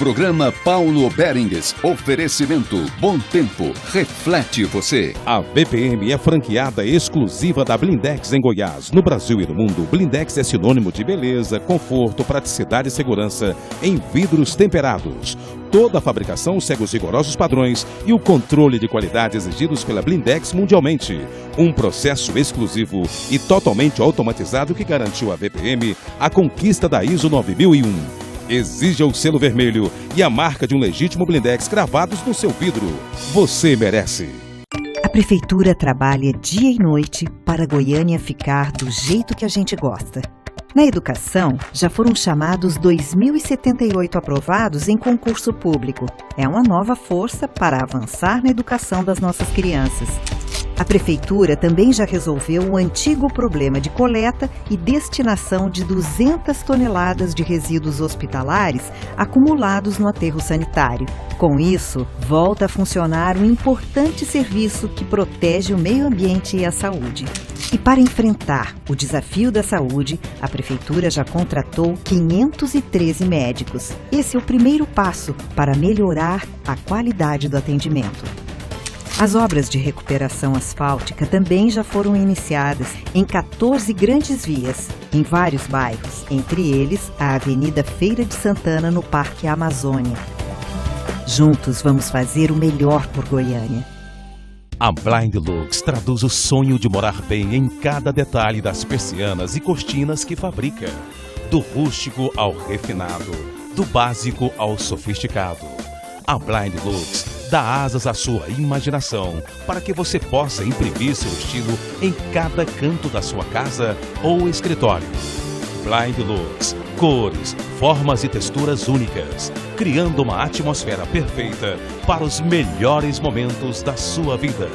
Programa Paulo Berengues. Oferecimento Bom Tempo. Reflete você. A BPM é franqueada exclusiva da Blindex em Goiás. No Brasil e no mundo, Blindex é sinônimo de beleza, conforto, praticidade e segurança em vidros temperados. Toda a fabricação segue os rigorosos padrões e o controle de qualidade exigidos pela Blindex mundialmente. Um processo exclusivo e totalmente automatizado que garantiu à BPM a conquista da ISO 9001. Exija o selo vermelho e a marca de um legítimo Blindex cravados no seu vidro. Você merece. A Prefeitura trabalha dia e noite para Goiânia ficar do jeito que a gente gosta. Na educação, já foram chamados 2.078 aprovados em concurso público. É uma nova força para avançar na educação das nossas crianças. A Prefeitura também já resolveu o antigo problema de coleta e destinação de 200 toneladas de resíduos hospitalares acumulados no aterro sanitário. Com isso, volta a funcionar um importante serviço que protege o meio ambiente e a saúde. E para enfrentar o desafio da saúde, a Prefeitura já contratou 513 médicos. Esse é o primeiro passo para melhorar a qualidade do atendimento. As obras de recuperação asfáltica também já foram iniciadas em 14 grandes vias, em vários bairros, entre eles a Avenida Feira de Santana, no Parque Amazônia. Juntos vamos fazer o melhor por Goiânia. A Blind Lux traduz o sonho de morar bem em cada detalhe das persianas e cortinas que fabrica. Do rústico ao refinado, do básico ao sofisticado. A Blind Lux dá asas à sua imaginação para que você possa imprimir seu estilo em cada canto da sua casa ou escritório. Blind Lux, cores, formas e texturas únicas, criando uma atmosfera perfeita para os melhores momentos da sua vida.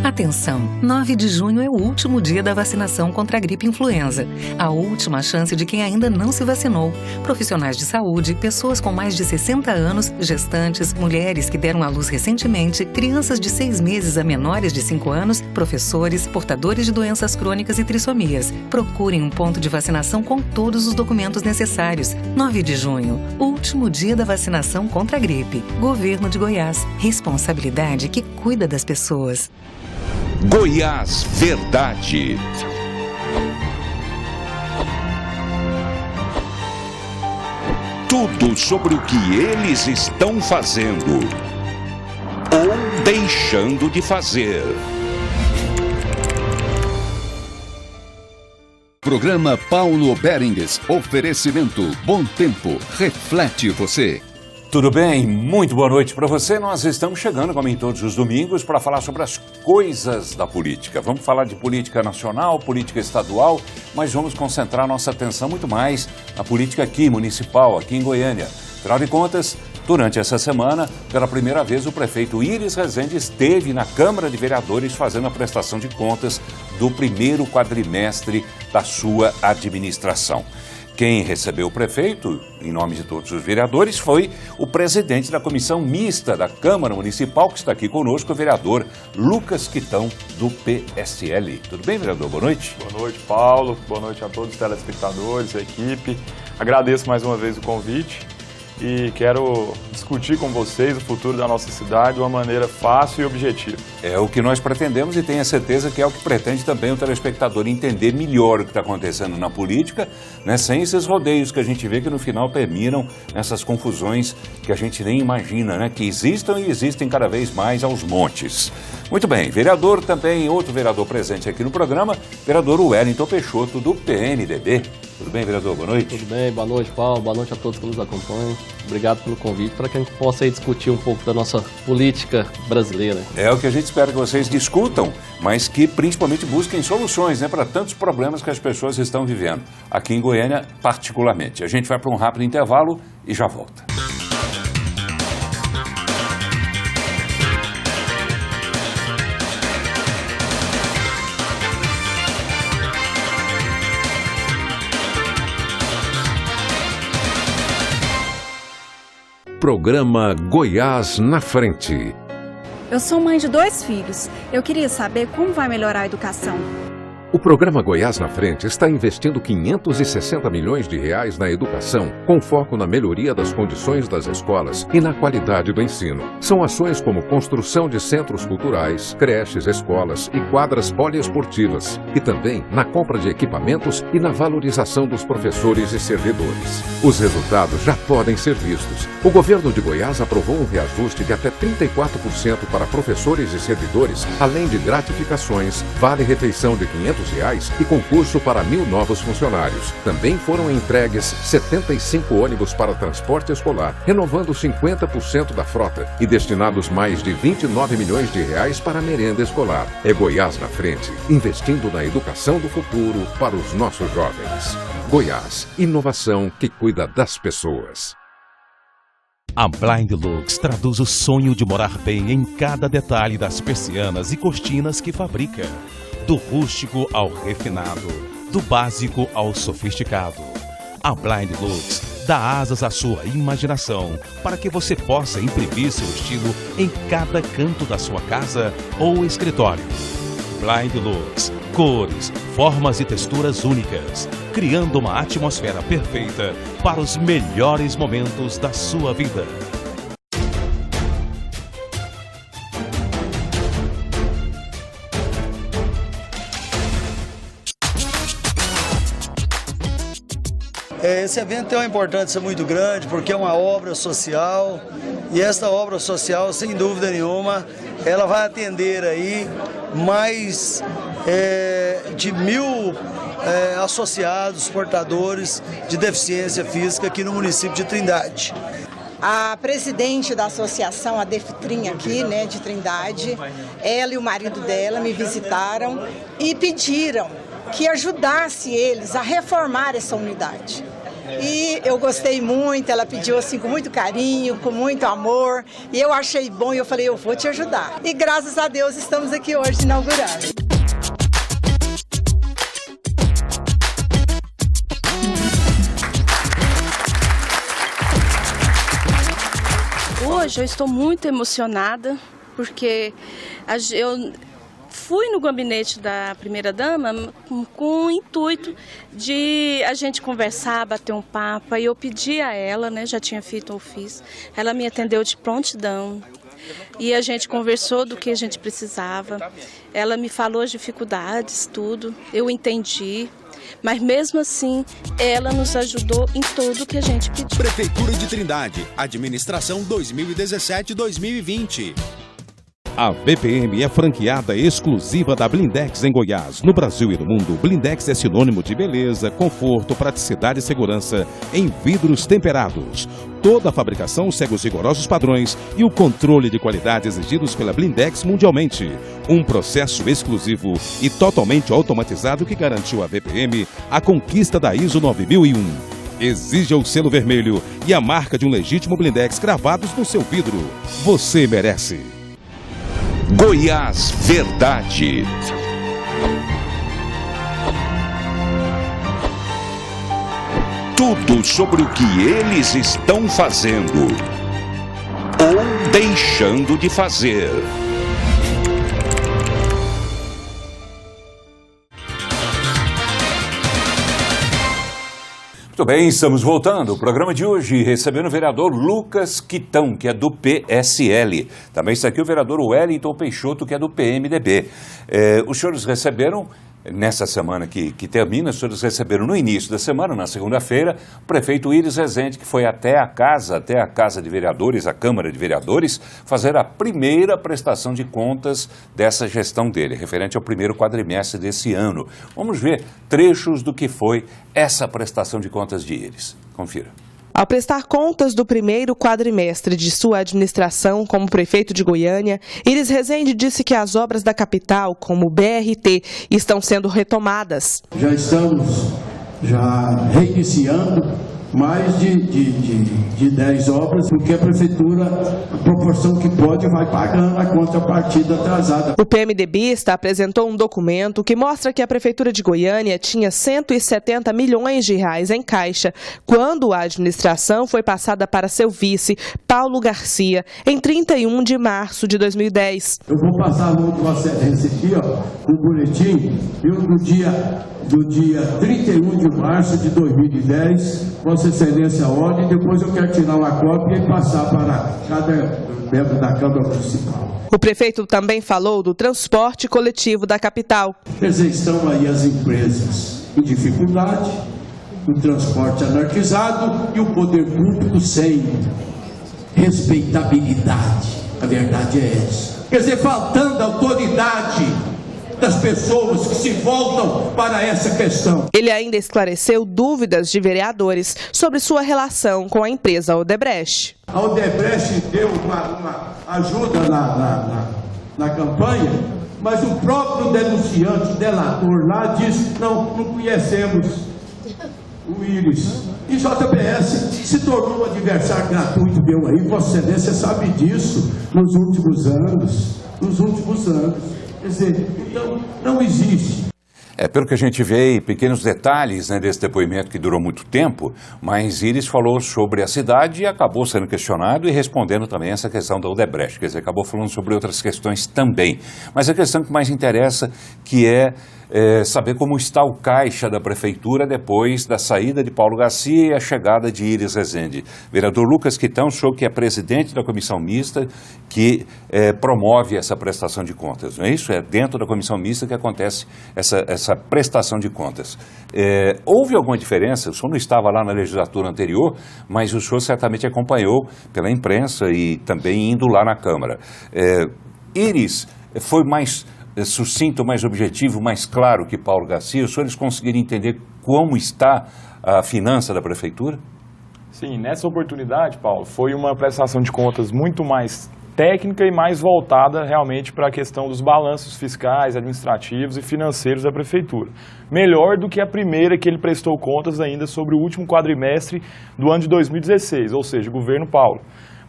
Atenção! 9 de junho é o último dia da vacinação contra a gripe influenza. A última chance de quem ainda não se vacinou. Profissionais de saúde, pessoas com mais de 60 anos, gestantes, mulheres que deram à luz recentemente, crianças de 6 meses a menores de 5 anos, professores, portadores de doenças crônicas e trissomias. Procurem um ponto de vacinação com todos os documentos necessários. 9 de junho, último dia da vacinação contra a gripe. Governo de Goiás. Responsabilidade que cuida das pessoas. Goiás Verdade. Tudo sobre o que eles estão fazendo ou deixando de fazer. Programa Paulo Berengues. Oferecimento Bom Tempo. Reflete você. Tudo bem? Muito boa noite para você. Nós estamos chegando, como em todos os domingos, para falar sobre as coisas da política. Vamos falar de política nacional, política estadual, mas vamos concentrar nossa atenção muito mais na política aqui, municipal, aqui em Goiânia. Afinal de contas, durante essa semana, pela primeira vez, o prefeito Iris Rezende esteve na Câmara de Vereadores fazendo a prestação de contas do primeiro quadrimestre da sua administração. Quem recebeu o prefeito, em nome de todos os vereadores, foi o presidente da comissão mista da Câmara Municipal, que está aqui conosco, o vereador Lucas Quitão, do PSL. Tudo bem, vereador? Boa noite. Boa noite, Paulo. Boa noite a todos os telespectadores, a equipe. Agradeço mais uma vez o convite e quero discutir com vocês o futuro da nossa cidade de uma maneira fácil e objetiva. É o que nós pretendemos e tenho a certeza que é o que pretende também o telespectador entender melhor o que está acontecendo na política, né, sem esses rodeios que a gente vê que no final terminam nessas confusões que a gente nem imagina, né, que existam e existem cada vez mais aos montes. Muito bem, vereador também, outro vereador presente aqui no programa, vereador Wellington Peixoto, do PNDB. Tudo bem, vereador? Boa noite. Tudo bem, boa noite, Paulo. Boa noite a todos que nos acompanham. Obrigado pelo convite para que a gente possa aí discutir um pouco da nossa política brasileira. É o que a gente espera que vocês discutam, mas que principalmente busquem soluções, né, para tantos problemas que as pessoas estão vivendo, aqui em Goiânia particularmente. A gente vai para um rápido intervalo e já volta. Programa Goiás na Frente. Eu sou mãe de 2 filhos. Eu queria saber como vai melhorar a educação. O programa Goiás na Frente está investindo 560 milhões de reais na educação, com foco na melhoria das condições das escolas e na qualidade do ensino. São ações como construção de centros culturais, creches, escolas e quadras poliesportivas, e também na compra de equipamentos e na valorização dos professores e servidores. Os resultados já podem ser vistos. O governo de Goiás aprovou um reajuste de até 34% para professores e servidores, além de gratificações, vale-refeição de R$ 500 e concurso para 1.000 novos funcionários. Também foram entregues 75 ônibus para transporte escolar, renovando 50% da frota e destinados mais de 29 milhões de reais para a merenda escolar. É Goiás na frente, investindo na educação do futuro para os nossos jovens. Goiás, inovação que cuida das pessoas. A Blind Lux traduz o sonho de morar bem em cada detalhe das persianas e cortinas que fabrica. Do rústico ao refinado, do básico ao sofisticado. A Blind Lux dá asas à sua imaginação para que você possa imprimir seu estilo em cada canto da sua casa ou escritório. Blind Lux, cores, formas e texturas únicas, criando uma atmosfera perfeita para os melhores momentos da sua vida. Esse evento tem uma importância muito grande porque é uma obra social e esta obra social, sem dúvida nenhuma, ela vai atender aí mais de 1.000 associados, portadores de deficiência física aqui no município de Trindade. A presidente da associação, a Defitrim aqui, né, de Trindade, ela e o marido dela me visitaram e pediram que ajudasse eles a reformar essa unidade. E eu gostei muito, ela pediu assim com muito carinho, com muito amor, e eu achei bom e eu falei, eu vou te ajudar. E graças a Deus estamos aqui hoje inaugurando. Hoje eu estou muito emocionada, porque eu fui no gabinete da primeira-dama com o intuito de a gente conversar, bater um papo. E eu pedi a ela, né, já tinha feito o ofício, ela me atendeu de prontidão. E a gente conversou do que a gente precisava. Ela me falou as dificuldades, tudo, eu entendi. Mas mesmo assim, ela nos ajudou em tudo que a gente pediu. Prefeitura de Trindade, administração 2017-2020. A BPM é franqueada exclusiva da Blindex em Goiás. No Brasil e no mundo, Blindex é sinônimo de beleza, conforto, praticidade e segurança em vidros temperados. Toda a fabricação segue os rigorosos padrões e o controle de qualidade exigidos pela Blindex mundialmente. Um processo exclusivo e totalmente automatizado que garantiu à BPM a conquista da ISO 9001. Exija o selo vermelho e a marca de um legítimo Blindex cravados no seu vidro. Você merece. Goiás Verdade. Tudo sobre o que eles estão fazendo ou deixando de fazer. Muito bem, estamos voltando. O programa de hoje recebendo o vereador Lucas Quitão, que é do PSL. Também está aqui o vereador Wellington Peixoto, que é do PMDB. Os senhores receberam, nessa semana que termina, os senhores receberam no início da semana, na segunda-feira, o prefeito Iris Rezende, que foi até a Casa de Vereadores, a Câmara de Vereadores, fazer a primeira prestação de contas dessa gestão dele, referente ao primeiro quadrimestre desse ano. Vamos ver trechos do que foi essa prestação de contas de Iris. Confira. Ao prestar contas do primeiro quadrimestre de sua administração como prefeito de Goiânia, Iris Rezende disse que as obras da capital, como o BRT, estão sendo retomadas. Já estamos reiniciando mais de 10 obras, porque a prefeitura, a proporção que pode, vai pagando a contrapartida atrasada. O PMDBista apresentou um documento que mostra que a Prefeitura de Goiânia tinha R$170 milhões em caixa, quando a administração foi passada para seu vice, Paulo Garcia, em 31 de março de 2010. Eu vou passar no outro esse aqui, o boletim, do dia 31 de março de 2010, Vossa Excelência ordem, depois eu quero tirar uma cópia e passar para cada membro da Câmara Municipal. O prefeito também falou do transporte coletivo da capital. Estão aí as empresas em dificuldade, o transporte anarquizado e o poder público sem respeitabilidade. A verdade é essa. Quer dizer, faltando autoridade das pessoas que se voltam para essa questão. Ele ainda esclareceu dúvidas de vereadores sobre sua relação com a empresa Odebrecht. A Odebrecht deu uma ajuda na campanha, mas o próprio denunciante, delator lá, disse: não conhecemos o Íris. E JBS se tornou um adversário gratuito meu aí, Vossa Excelência sabe disso, nos últimos anos. Quer dizer, então, não existe. Pelo que a gente vê, pequenos detalhes, né, desse depoimento que durou muito tempo, mas Íris falou sobre a cidade e acabou sendo questionado e respondendo também essa questão da Odebrecht, quer dizer, acabou falando sobre outras questões também. Mas a questão que mais interessa, que é saber como está o caixa da Prefeitura depois da saída de Paulo Garcia e a chegada de Íris Rezende. Vereador Lucas Quitão, o senhor que é presidente da comissão mista que promove essa prestação de contas, não é isso? É dentro da comissão mista que acontece essa prestação de contas. Houve alguma diferença? O senhor não estava lá na legislatura anterior, mas o senhor certamente acompanhou pela imprensa e também indo lá na Câmara. Íris foi mais sucinto, mais objetivo, mais claro que Paulo Garcia? Os senhores conseguiram entender como está a finança da Prefeitura? Sim, nessa oportunidade, Paulo, foi uma prestação de contas muito mais técnica e mais voltada realmente para a questão dos balanços fiscais, administrativos e financeiros da Prefeitura. Melhor do que a primeira que ele prestou contas ainda sobre o último quadrimestre do ano de 2016, ou seja, o governo Paulo.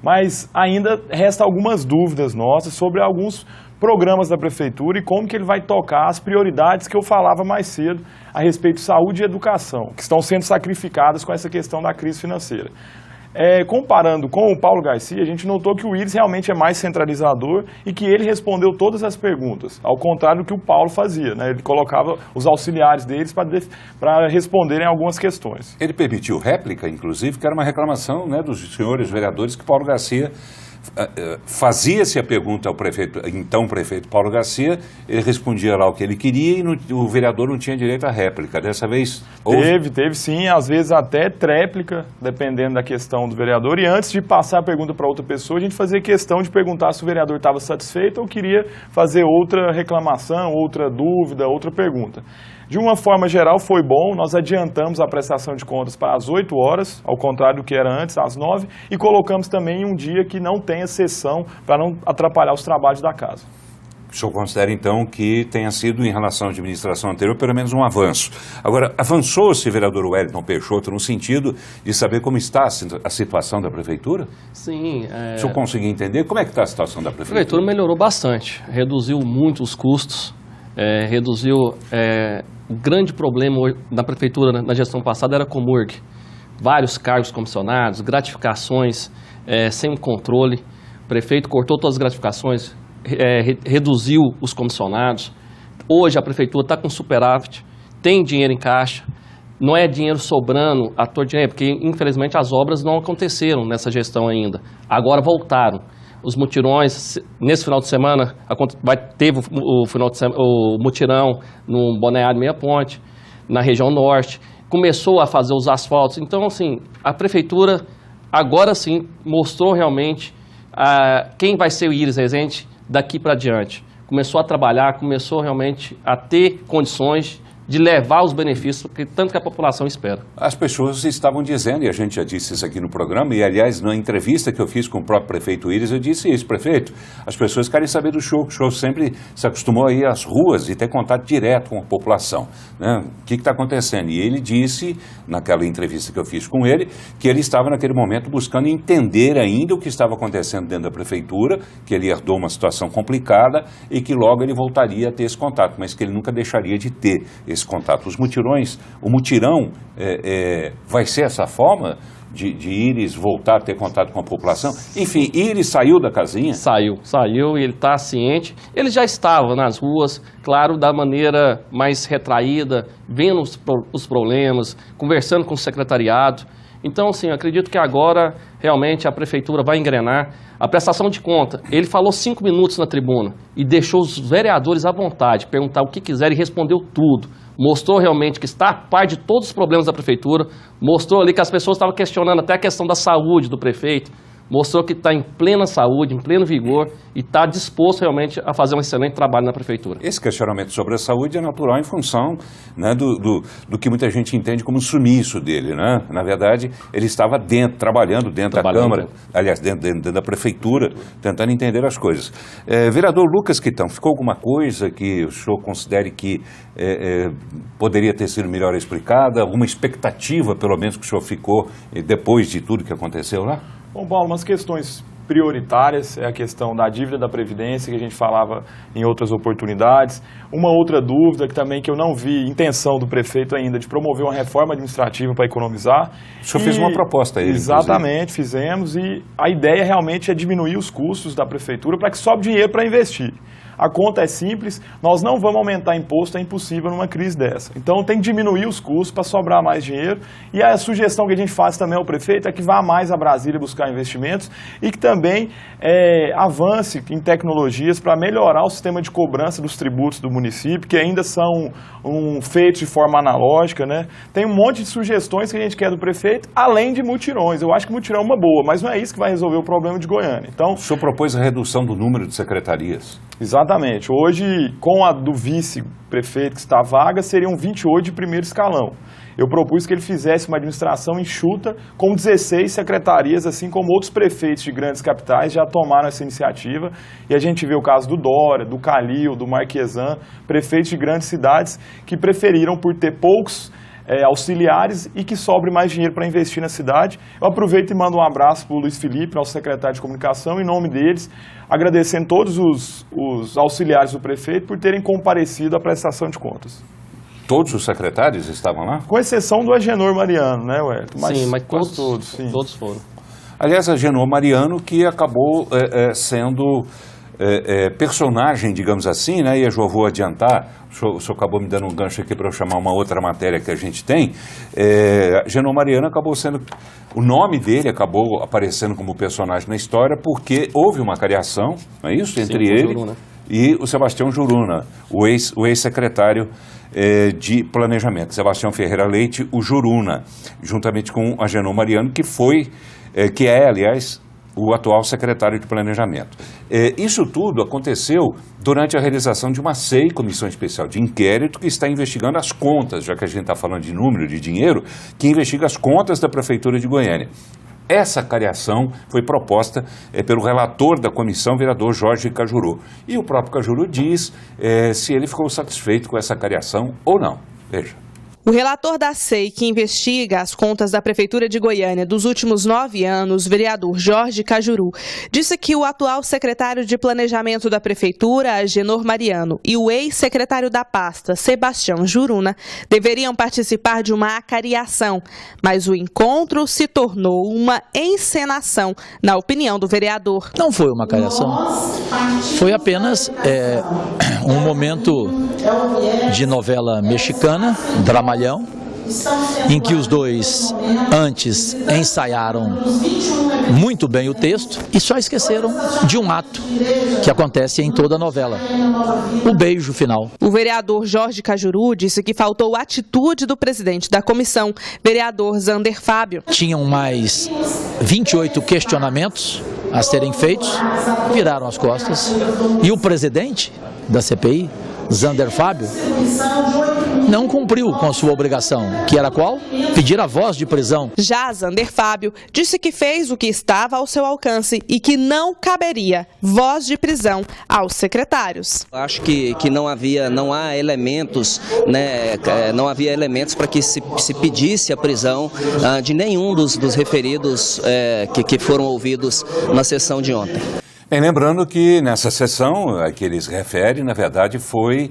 Mas ainda resta algumas dúvidas nossas sobre alguns programas da Prefeitura e como que ele vai tocar as prioridades que eu falava mais cedo a respeito de saúde e educação, que estão sendo sacrificadas com essa questão da crise financeira. Comparando com o Paulo Garcia, a gente notou que o Íris realmente é mais centralizador e que ele respondeu todas as perguntas, ao contrário do que o Paulo fazia, né? Ele colocava os auxiliares deles para responderem algumas questões. Ele permitiu réplica, inclusive, que era uma reclamação, né, dos senhores vereadores que Paulo Garcia fazia-se a pergunta ao prefeito, então prefeito Paulo Garcia, ele respondia lá o que ele queria e o vereador não tinha direito à réplica. Dessa vez teve sim, às vezes até tréplica, dependendo da questão do vereador, e antes de passar a pergunta para outra pessoa, a gente fazia questão de perguntar se o vereador estava satisfeito ou queria fazer outra reclamação, outra dúvida, outra pergunta. De uma forma geral, foi bom, nós adiantamos a prestação de contas para as 8 horas, ao contrário do que era antes, às 9, e colocamos também um dia que não tenha sessão, para não atrapalhar os trabalhos da casa. O senhor considera, então, que tenha sido, em relação à administração anterior, pelo menos um avanço. Agora, avançou-se, vereador Wellington Peixoto, no sentido de saber como está a situação da Prefeitura? Sim. O senhor conseguiu entender como é que está a situação da Prefeitura? A Prefeitura melhorou bastante, reduziu muito os custos, reduziu... O grande problema da Prefeitura na gestão passada era a Comurg. Vários cargos comissionados, gratificações sem controle. O prefeito cortou todas as gratificações, reduziu os comissionados. Hoje a Prefeitura está com superávit, tem dinheiro em caixa, não é dinheiro sobrando à toa de dinheiro, porque infelizmente as obras não aconteceram nessa gestão ainda. Agora voltaram. Os mutirões, nesse final de semana, teve o mutirão no Balneário Meia Ponte, na região norte, começou a fazer os asfaltos. Então, assim, a Prefeitura agora sim mostrou realmente quem vai ser o Íris Rezende daqui para diante. Começou a trabalhar, começou realmente a ter condições de levar os benefícios que tanto que a população espera. As pessoas estavam dizendo, e a gente já disse isso aqui no programa, e aliás, na entrevista que eu fiz com o próprio prefeito Íris, eu disse isso, prefeito, as pessoas querem saber do show, o show sempre se acostumou a ir às ruas e ter contato direto com a população, né? O que está acontecendo? E ele disse, naquela entrevista que eu fiz com ele, que ele estava naquele momento buscando entender ainda o que estava acontecendo dentro da prefeitura, que ele herdou uma situação complicada e que logo ele voltaria a ter esse contato, mas que ele nunca deixaria de ter esse contato. Os mutirões, o mutirão vai ser essa forma de Íris voltar a ter contato com a população? Enfim, Íris saiu da casinha? Saiu e ele está ciente. Ele já estava nas ruas, claro, da maneira mais retraída, vendo os problemas, conversando com o secretariado. Então, assim, eu acredito que agora realmente a prefeitura vai engrenar. A prestação de conta, ele falou 5 minutos na tribuna e deixou os vereadores à vontade, perguntar o que quiser e respondeu tudo. Mostrou realmente que está a par de todos os problemas da prefeitura, mostrou ali que as pessoas estavam questionando até a questão da saúde do prefeito, mostrou que está em plena saúde, em pleno vigor e está disposto realmente a fazer um excelente trabalho na prefeitura. Esse questionamento sobre a saúde é natural em função, né, do que muita gente entende como sumiço dele, né? Na verdade, ele estava trabalhando dentro da Câmara, aliás, dentro da prefeitura, tentando entender as coisas. Vereador Lucas Quitão, ficou alguma coisa que o senhor considere que poderia ter sido melhor explicada? Alguma expectativa, pelo menos, que o senhor ficou depois de tudo que aconteceu lá? Bom, Paulo, umas questões prioritárias é a questão da dívida da Previdência, que a gente falava em outras oportunidades. Uma outra dúvida que eu não vi intenção do prefeito ainda de promover uma reforma administrativa para economizar. O senhor fez uma proposta a ele. Exatamente, fizemos, e a ideia realmente é diminuir os custos da prefeitura para que sobe dinheiro para investir. A conta é simples, nós não vamos aumentar imposto, é impossível numa crise dessa. Então tem que diminuir os custos para sobrar mais dinheiro. E a sugestão que a gente faz também ao prefeito é que vá mais a Brasília buscar investimentos e que também avance em tecnologias para melhorar o sistema de cobrança dos tributos do município, que ainda são feitos de forma analógica, né? Tem um monte de sugestões que a gente quer do prefeito, além de mutirões. Eu acho que mutirão é uma boa, mas não é isso que vai resolver o problema de Goiânia. Então, o senhor propôs a redução do número de secretarias? Exatamente. Hoje, com a do vice-prefeito que está vaga, seriam 28 de primeiro escalão. Eu propus que ele fizesse uma administração enxuta com 16 secretarias, assim como outros prefeitos de grandes capitais já tomaram essa iniciativa. E a gente vê o caso do Dória, do Calil, do Marquesan, prefeitos de grandes cidades que preferiram por ter poucos auxiliares e que sobre mais dinheiro para investir na cidade. Eu aproveito e mando um abraço para o Luiz Felipe, nosso secretário de comunicação, em nome deles, agradecendo todos os auxiliares do prefeito por terem comparecido à prestação de contas. Todos os secretários estavam lá? Com exceção do Agenor Mariano, né, Wellington? Sim, mas todos foram. Aliás, Agenor Mariano que acabou sendo personagem, digamos assim, né? E eu já vou adiantar, o senhor acabou me dando um gancho aqui para eu chamar uma outra matéria que a gente tem. Agenor Mariano acabou sendo, o nome dele acabou aparecendo como personagem na história porque houve uma cariação, não é isso? Entre ele e o Sebastião Juruna, o ex-secretário de Planejamento, Sebastião Ferreira Leite, o Juruna, juntamente com o Agenor Mariano, que é, aliás, o atual secretário de Planejamento. Isso tudo aconteceu durante a realização de uma SEI, Comissão Especial de Inquérito, que está investigando as contas, já que a gente está falando de número, de dinheiro, que investiga as contas da Prefeitura de Goiânia. Essa cariação foi proposta pelo relator da comissão, vereador Jorge Cajuru. E o próprio Cajuru diz se ele ficou satisfeito com essa cariação ou não. Veja. O relator da SEI, que investiga as contas da Prefeitura de Goiânia dos últimos 9 anos, vereador Jorge Cajuru, disse que o atual secretário de Planejamento da Prefeitura, Agenor Mariano, e o ex-secretário da pasta, Sebastião Juruna, deveriam participar de uma acariação, mas o encontro se tornou uma encenação, na opinião do vereador. Não foi uma acariação, foi apenas um momento de novela mexicana, dramalhão, em que os dois antes ensaiaram muito bem o texto e só esqueceram de um ato que acontece em toda a novela, o beijo final. O vereador Jorge Cajuru disse que faltou atitude do presidente da comissão, vereador Zander Fábio. Tinham mais 28 questionamentos a serem feitos, viraram as costas e o presidente da CPI, Zander Fábio, não cumpriu com a sua obrigação, que era qual? Pedir a voz de prisão. Já Zander Fábio disse que fez o que estava ao seu alcance e que não caberia voz de prisão aos secretários. Acho que não há elementos, né, não havia elementos para que se pedisse a prisão de nenhum dos referidos que foram ouvidos na sessão de ontem. Bem, lembrando que nessa sessão a que eles referem, na verdade, foi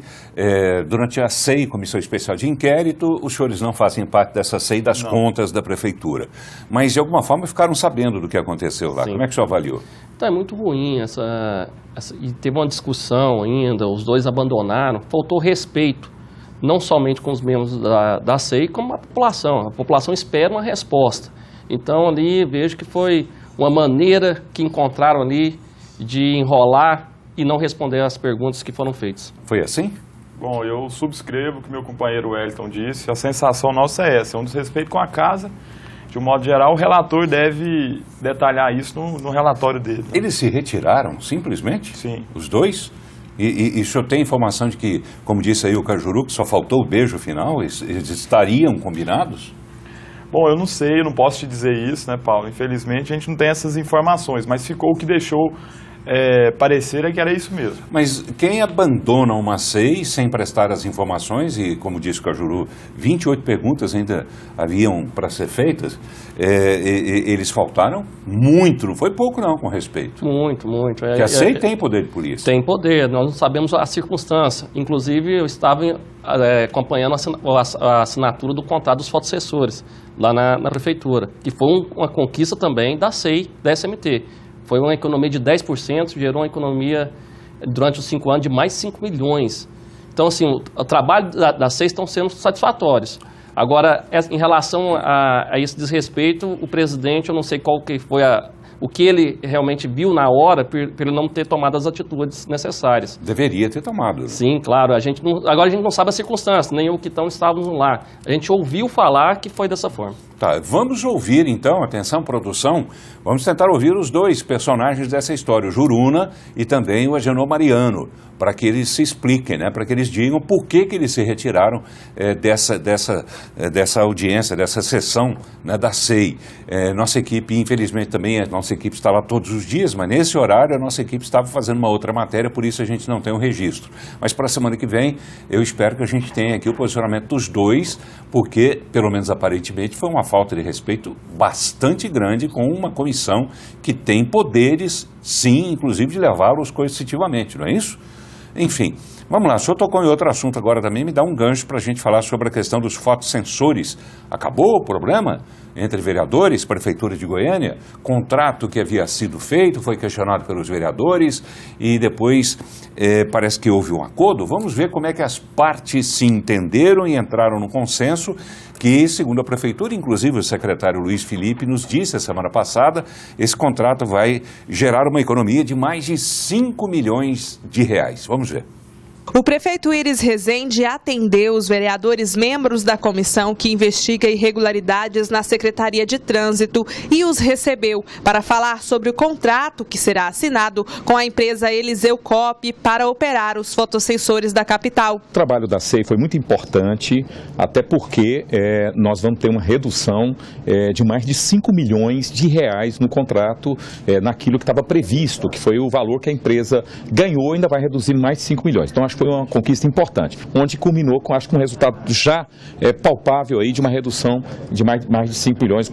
durante a CEI, Comissão Especial de Inquérito, os senhores não fazem parte dessa CEI das contas da Prefeitura. Mas, de alguma forma, ficaram sabendo do que aconteceu lá. Sim. Como é que o senhor avaliou? Então, é muito ruim e teve uma discussão ainda, os dois abandonaram, faltou respeito, não somente com os membros da CEI, como a população. A população espera uma resposta. Então, ali, vejo que foi uma maneira que encontraram ali de enrolar e não responder às perguntas que foram feitas. Foi assim? Bom, eu subscrevo o que meu companheiro Wellington disse. A sensação nossa é essa, é um desrespeito com a casa. De um modo geral, o relator deve detalhar isso no relatório dele. Eles se retiraram, simplesmente? Sim. Os dois? E o senhor tem informação de que, como disse aí o Cajuru, que só faltou o beijo final? Eles estariam combinados? Bom, eu não sei, eu não posso te dizer isso, né, Paulo? Infelizmente, a gente não tem essas informações, mas ficou o que deixou parecer que era isso mesmo. Mas quem abandona uma CEI sem prestar as informações, e como disse o Cajuru, 28 perguntas ainda haviam para ser feitas, eles faltaram muito, não foi pouco não, com respeito. Muito. Que a CEI tem poder de polícia. Tem poder, nós não sabemos a circunstância. Inclusive, eu estava acompanhando a assinatura do contrato dos fotossessores lá na Prefeitura, que foi uma conquista também da CEI, da SMT. Foi uma economia de 10%, gerou uma economia durante os 5 anos de mais 5 milhões. Então, assim, o trabalho da CEI estão sendo satisfatórios. Agora, em relação a esse desrespeito, o presidente, eu não sei qual que foi o que ele realmente viu na hora para ele não ter tomado as atitudes necessárias. Deveria ter tomado. Sim, claro. Agora a gente não sabe a circunstância, nem eu que estávamos lá. A gente ouviu falar que foi dessa forma. Tá, vamos ouvir então, atenção produção, vamos tentar ouvir os dois personagens dessa história, o Juruna e também o Agenor Mariano, para que eles se expliquem, né, para que eles digam por que eles se retiraram dessa audiência, dessa sessão, né, da CEI. Nossa equipe, infelizmente também, a nossa equipe está lá todos os dias, mas nesse horário a nossa equipe estava fazendo uma outra matéria, por isso a gente não tem um registro. Mas para a semana que vem, eu espero que a gente tenha aqui o posicionamento dos dois, porque, pelo menos aparentemente, foi uma falta de respeito bastante grande com uma comissão que tem poderes, sim, inclusive de levá-los coercitivamente, não é isso? Enfim, vamos lá, o senhor tocou em outro assunto agora também, me dá um gancho para a gente falar sobre a questão dos fotossensores. Acabou o problema entre vereadores, Prefeitura de Goiânia? Contrato que havia sido feito, foi questionado pelos vereadores e depois parece que houve um acordo. Vamos ver como é que as partes se entenderam e entraram no consenso que, segundo a Prefeitura, inclusive o secretário Luiz Felipe nos disse a semana passada, esse contrato vai gerar uma economia de mais de 5 milhões de reais. Vamos ver. O prefeito Iris Rezende atendeu os vereadores membros da comissão que investiga irregularidades na Secretaria de Trânsito e os recebeu para falar sobre o contrato que será assinado com a empresa Eliseu Cop para operar os fotossensores da capital. O trabalho da CEI foi muito importante, até porque nós vamos ter uma redução de mais de 5 milhões de reais no contrato, naquilo que estava previsto, que foi o valor que a empresa ganhou, ainda vai reduzir mais de 5 milhões. Então, acho que foi uma conquista importante, onde culminou com, acho que um resultado já palpável aí de uma redução de mais de 5 milhões,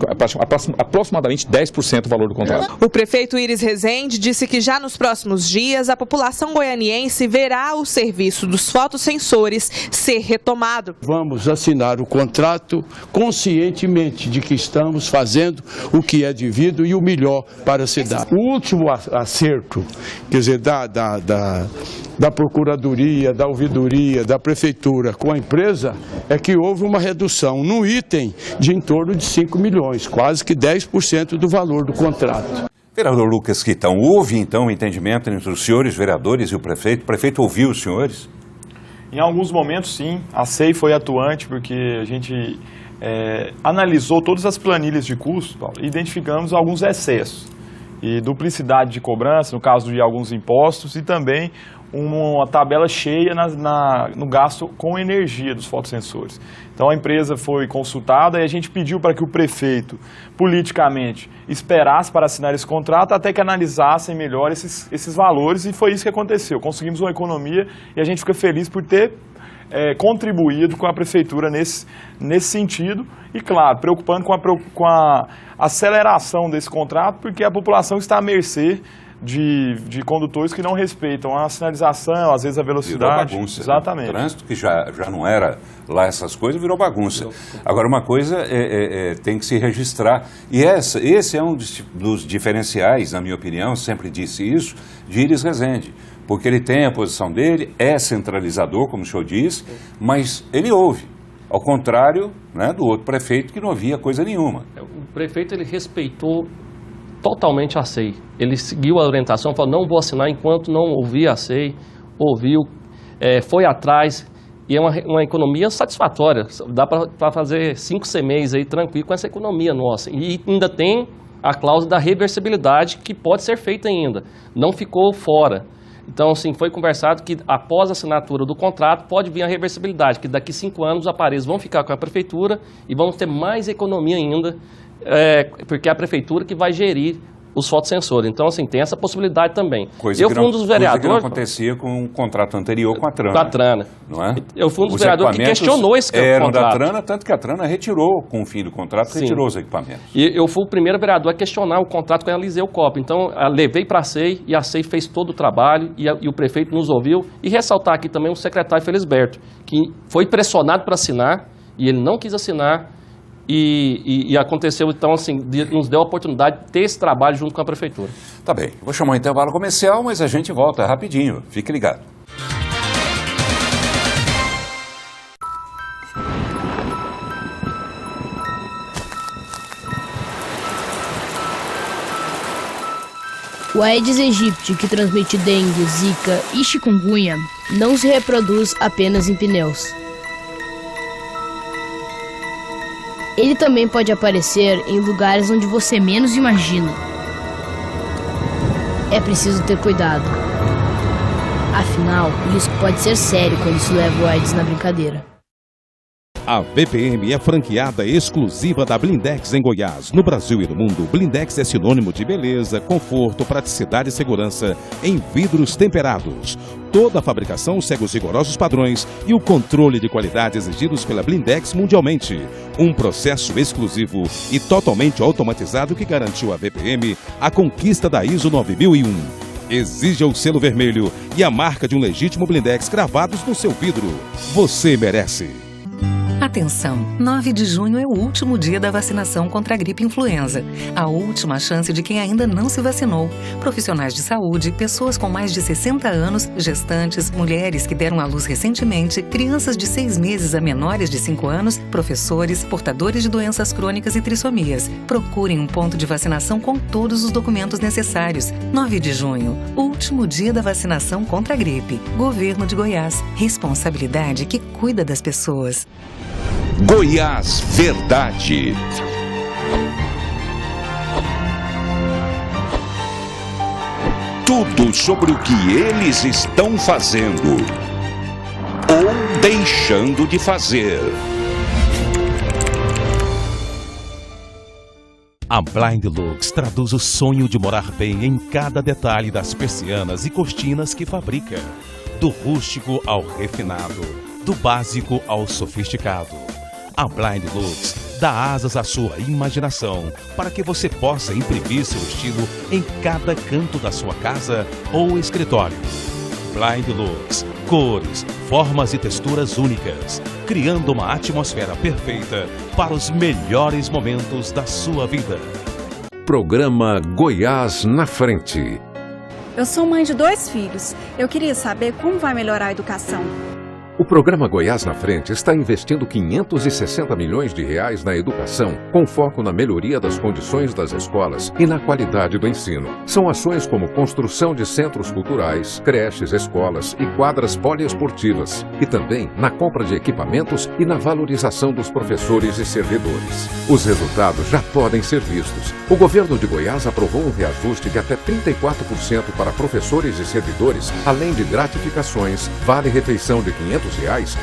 aproximadamente 10% do valor do contrato. O prefeito Iris Rezende disse que já nos próximos dias a população goianiense verá o serviço dos fotossensores ser retomado. Vamos assinar o contrato conscientemente de que estamos fazendo o que é devido e o melhor para a cidade. O último acerto, quer dizer, da Procuradoria, da Ouvidoria, da Prefeitura com a empresa, é que houve uma redução no item de em torno de 5 milhões, quase que 10% do valor do contrato. Vereador Lucas Quitão, houve então um entendimento entre os senhores vereadores e o prefeito? O prefeito ouviu os senhores? Em alguns momentos, sim. A CEI foi atuante porque a gente analisou todas as planilhas de custo, Paulo, e identificamos alguns excessos e duplicidade de cobrança, no caso de alguns impostos, e também uma tabela cheia no gasto com energia dos fotossensores. Então a empresa foi consultada e a gente pediu para que o prefeito, politicamente, esperasse para assinar esse contrato até que analisassem melhor esses valores, e foi isso que aconteceu. Conseguimos uma economia e a gente fica feliz por ter contribuído com a prefeitura nesse sentido e, claro, preocupando com a aceleração desse contrato, porque a população está à mercê de condutores que não respeitam a sinalização, às vezes a velocidade. Virou bagunça. Exatamente. O trânsito, que já não era lá essas coisas, virou bagunça. Agora, uma coisa tem que se registrar. E esse é um dos diferenciais, na minha opinião, sempre disse isso, de Íris Rezende. Porque ele tem a posição dele, é centralizador, como o senhor disse, mas ele ouve. Ao contrário, né, do outro prefeito, que não ouvia coisa nenhuma. O prefeito, ele respeitou totalmente a SEI. Ele seguiu a orientação, falou, não vou assinar enquanto não ouvir a SEI, ouviu, foi atrás, e é uma economia satisfatória. Dá para fazer 5 CMEs aí tranquilo com essa economia nossa. E ainda tem a cláusula da reversibilidade, que pode ser feita ainda, não ficou fora. Então, assim, foi conversado que após a assinatura do contrato pode vir a reversibilidade, que daqui 5 anos os aparelhos vão ficar com a prefeitura e vamos ter mais economia ainda, porque é a prefeitura que vai gerir os fotossensores. Então, assim, tem essa possibilidade também. Eu fui um dos vereadores... Coisa que não acontecia com o contrato anterior com a Trana. Com a Trana. Não é? Eu fui um dos vereadores que questionou esse contrato. Eram da Trana, tanto que a Trana retirou, com o fim do contrato, retirou os equipamentos. E eu fui o primeiro vereador a questionar o contrato com a Eliseu Copa. Então, levei para a SEI e a SEI fez todo o trabalho e o prefeito nos ouviu. E ressaltar aqui também o secretário Felisberto, que foi pressionado para assinar e ele não quis assinar. E aconteceu, então, assim, nos deu a oportunidade de ter esse trabalho junto com a prefeitura. Tá bem, vou chamar um intervalo comercial, mas a gente volta rapidinho. Fique ligado. O Aedes aegypti, que transmite dengue, zika e chikungunya, não se reproduz apenas em pneus. Ele também pode aparecer em lugares onde você menos imagina. É preciso ter cuidado. Afinal, o risco pode ser sério quando se leva o Aedes na brincadeira. A VPM é franqueada exclusiva da Blindex em Goiás. No Brasil e no mundo, Blindex é sinônimo de beleza, conforto, praticidade e segurança em vidros temperados. Toda a fabricação segue os rigorosos padrões e o controle de qualidade exigidos pela Blindex mundialmente. Um processo exclusivo e totalmente automatizado que garantiu à VPM a conquista da ISO 9001. Exija o selo vermelho e a marca de um legítimo Blindex gravados no seu vidro. Você merece. Atenção! 9 de junho é o último dia da vacinação contra a gripe influenza. A última chance de quem ainda não se vacinou. Profissionais de saúde, pessoas com mais de 60 anos, gestantes, mulheres que deram à luz recentemente, crianças de 6 meses a menores de 5 anos, professores, portadores de doenças crônicas e trissomias. Procurem um ponto de vacinação com todos os documentos necessários. 9 de junho, último dia da vacinação contra a gripe. Governo de Goiás. Responsabilidade que cuida das pessoas. Goiás Verdade. Tudo sobre o que eles estão fazendo ou deixando de fazer. A Blind Lux traduz o sonho de morar bem em cada detalhe das persianas e cortinas que fabrica. Do rústico ao refinado, do básico ao sofisticado. A Blind Lux dá asas à sua imaginação para que você possa imprimir seu estilo em cada canto da sua casa ou escritório. Blind Lux, cores, formas e texturas únicas, criando uma atmosfera perfeita para os melhores momentos da sua vida. Programa Goiás na Frente. Eu sou mãe de 2 filhos. Eu queria saber como vai melhorar a educação. O programa Goiás na Frente está investindo 560 milhões de reais na educação, com foco na melhoria das condições das escolas e na qualidade do ensino. São ações como construção de centros culturais, creches, escolas e quadras poliesportivas, e também na compra de equipamentos e na valorização dos professores e servidores. Os resultados já podem ser vistos. O governo de Goiás aprovou um reajuste de até 34% para professores e servidores, além de gratificações, vale-refeição de R$ 500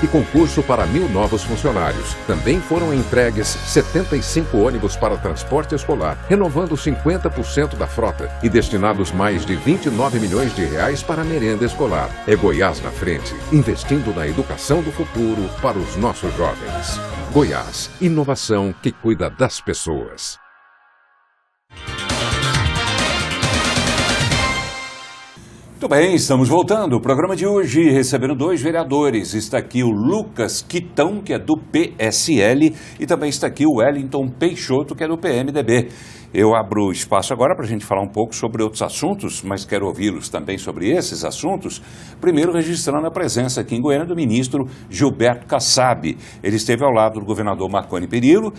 e concurso para 1.000 novos funcionários. Também foram entregues 75 ônibus para transporte escolar, renovando 50% da frota e destinados mais de 29 milhões de reais para a merenda escolar. É Goiás na frente, investindo na educação do futuro para os nossos jovens. Goiás, inovação que cuida das pessoas. Muito bem, estamos voltando. O programa de hoje recebendo 2 vereadores. Está aqui o Lucas Quitão, que é do PSL, e também está aqui o Wellington Peixoto, que é do PMDB. Eu abro espaço agora para a gente falar um pouco sobre outros assuntos, mas quero ouvi-los também sobre esses assuntos. Primeiro, registrando a presença aqui em Goiânia do ministro Gilberto Kassab. Ele esteve ao lado do governador Marconi Perillo,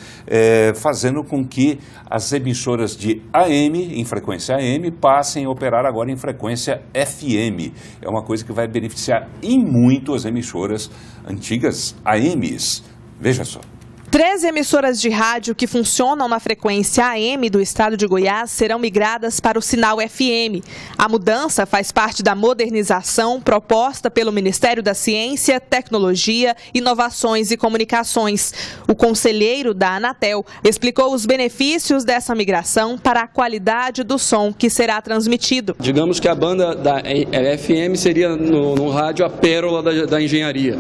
fazendo com que as emissoras de AM, em frequência AM, passem a operar agora em frequência FM. É uma coisa que vai beneficiar em muito as emissoras antigas AMs. Veja só. 13 emissoras de rádio que funcionam na frequência AM do estado de Goiás serão migradas para o sinal FM. A mudança faz parte da modernização proposta pelo Ministério da Ciência, Tecnologia, Inovações e Comunicações. O conselheiro da Anatel explicou os benefícios dessa migração para a qualidade do som que será transmitido. Digamos que a banda da FM seria no rádio a pérola da engenharia.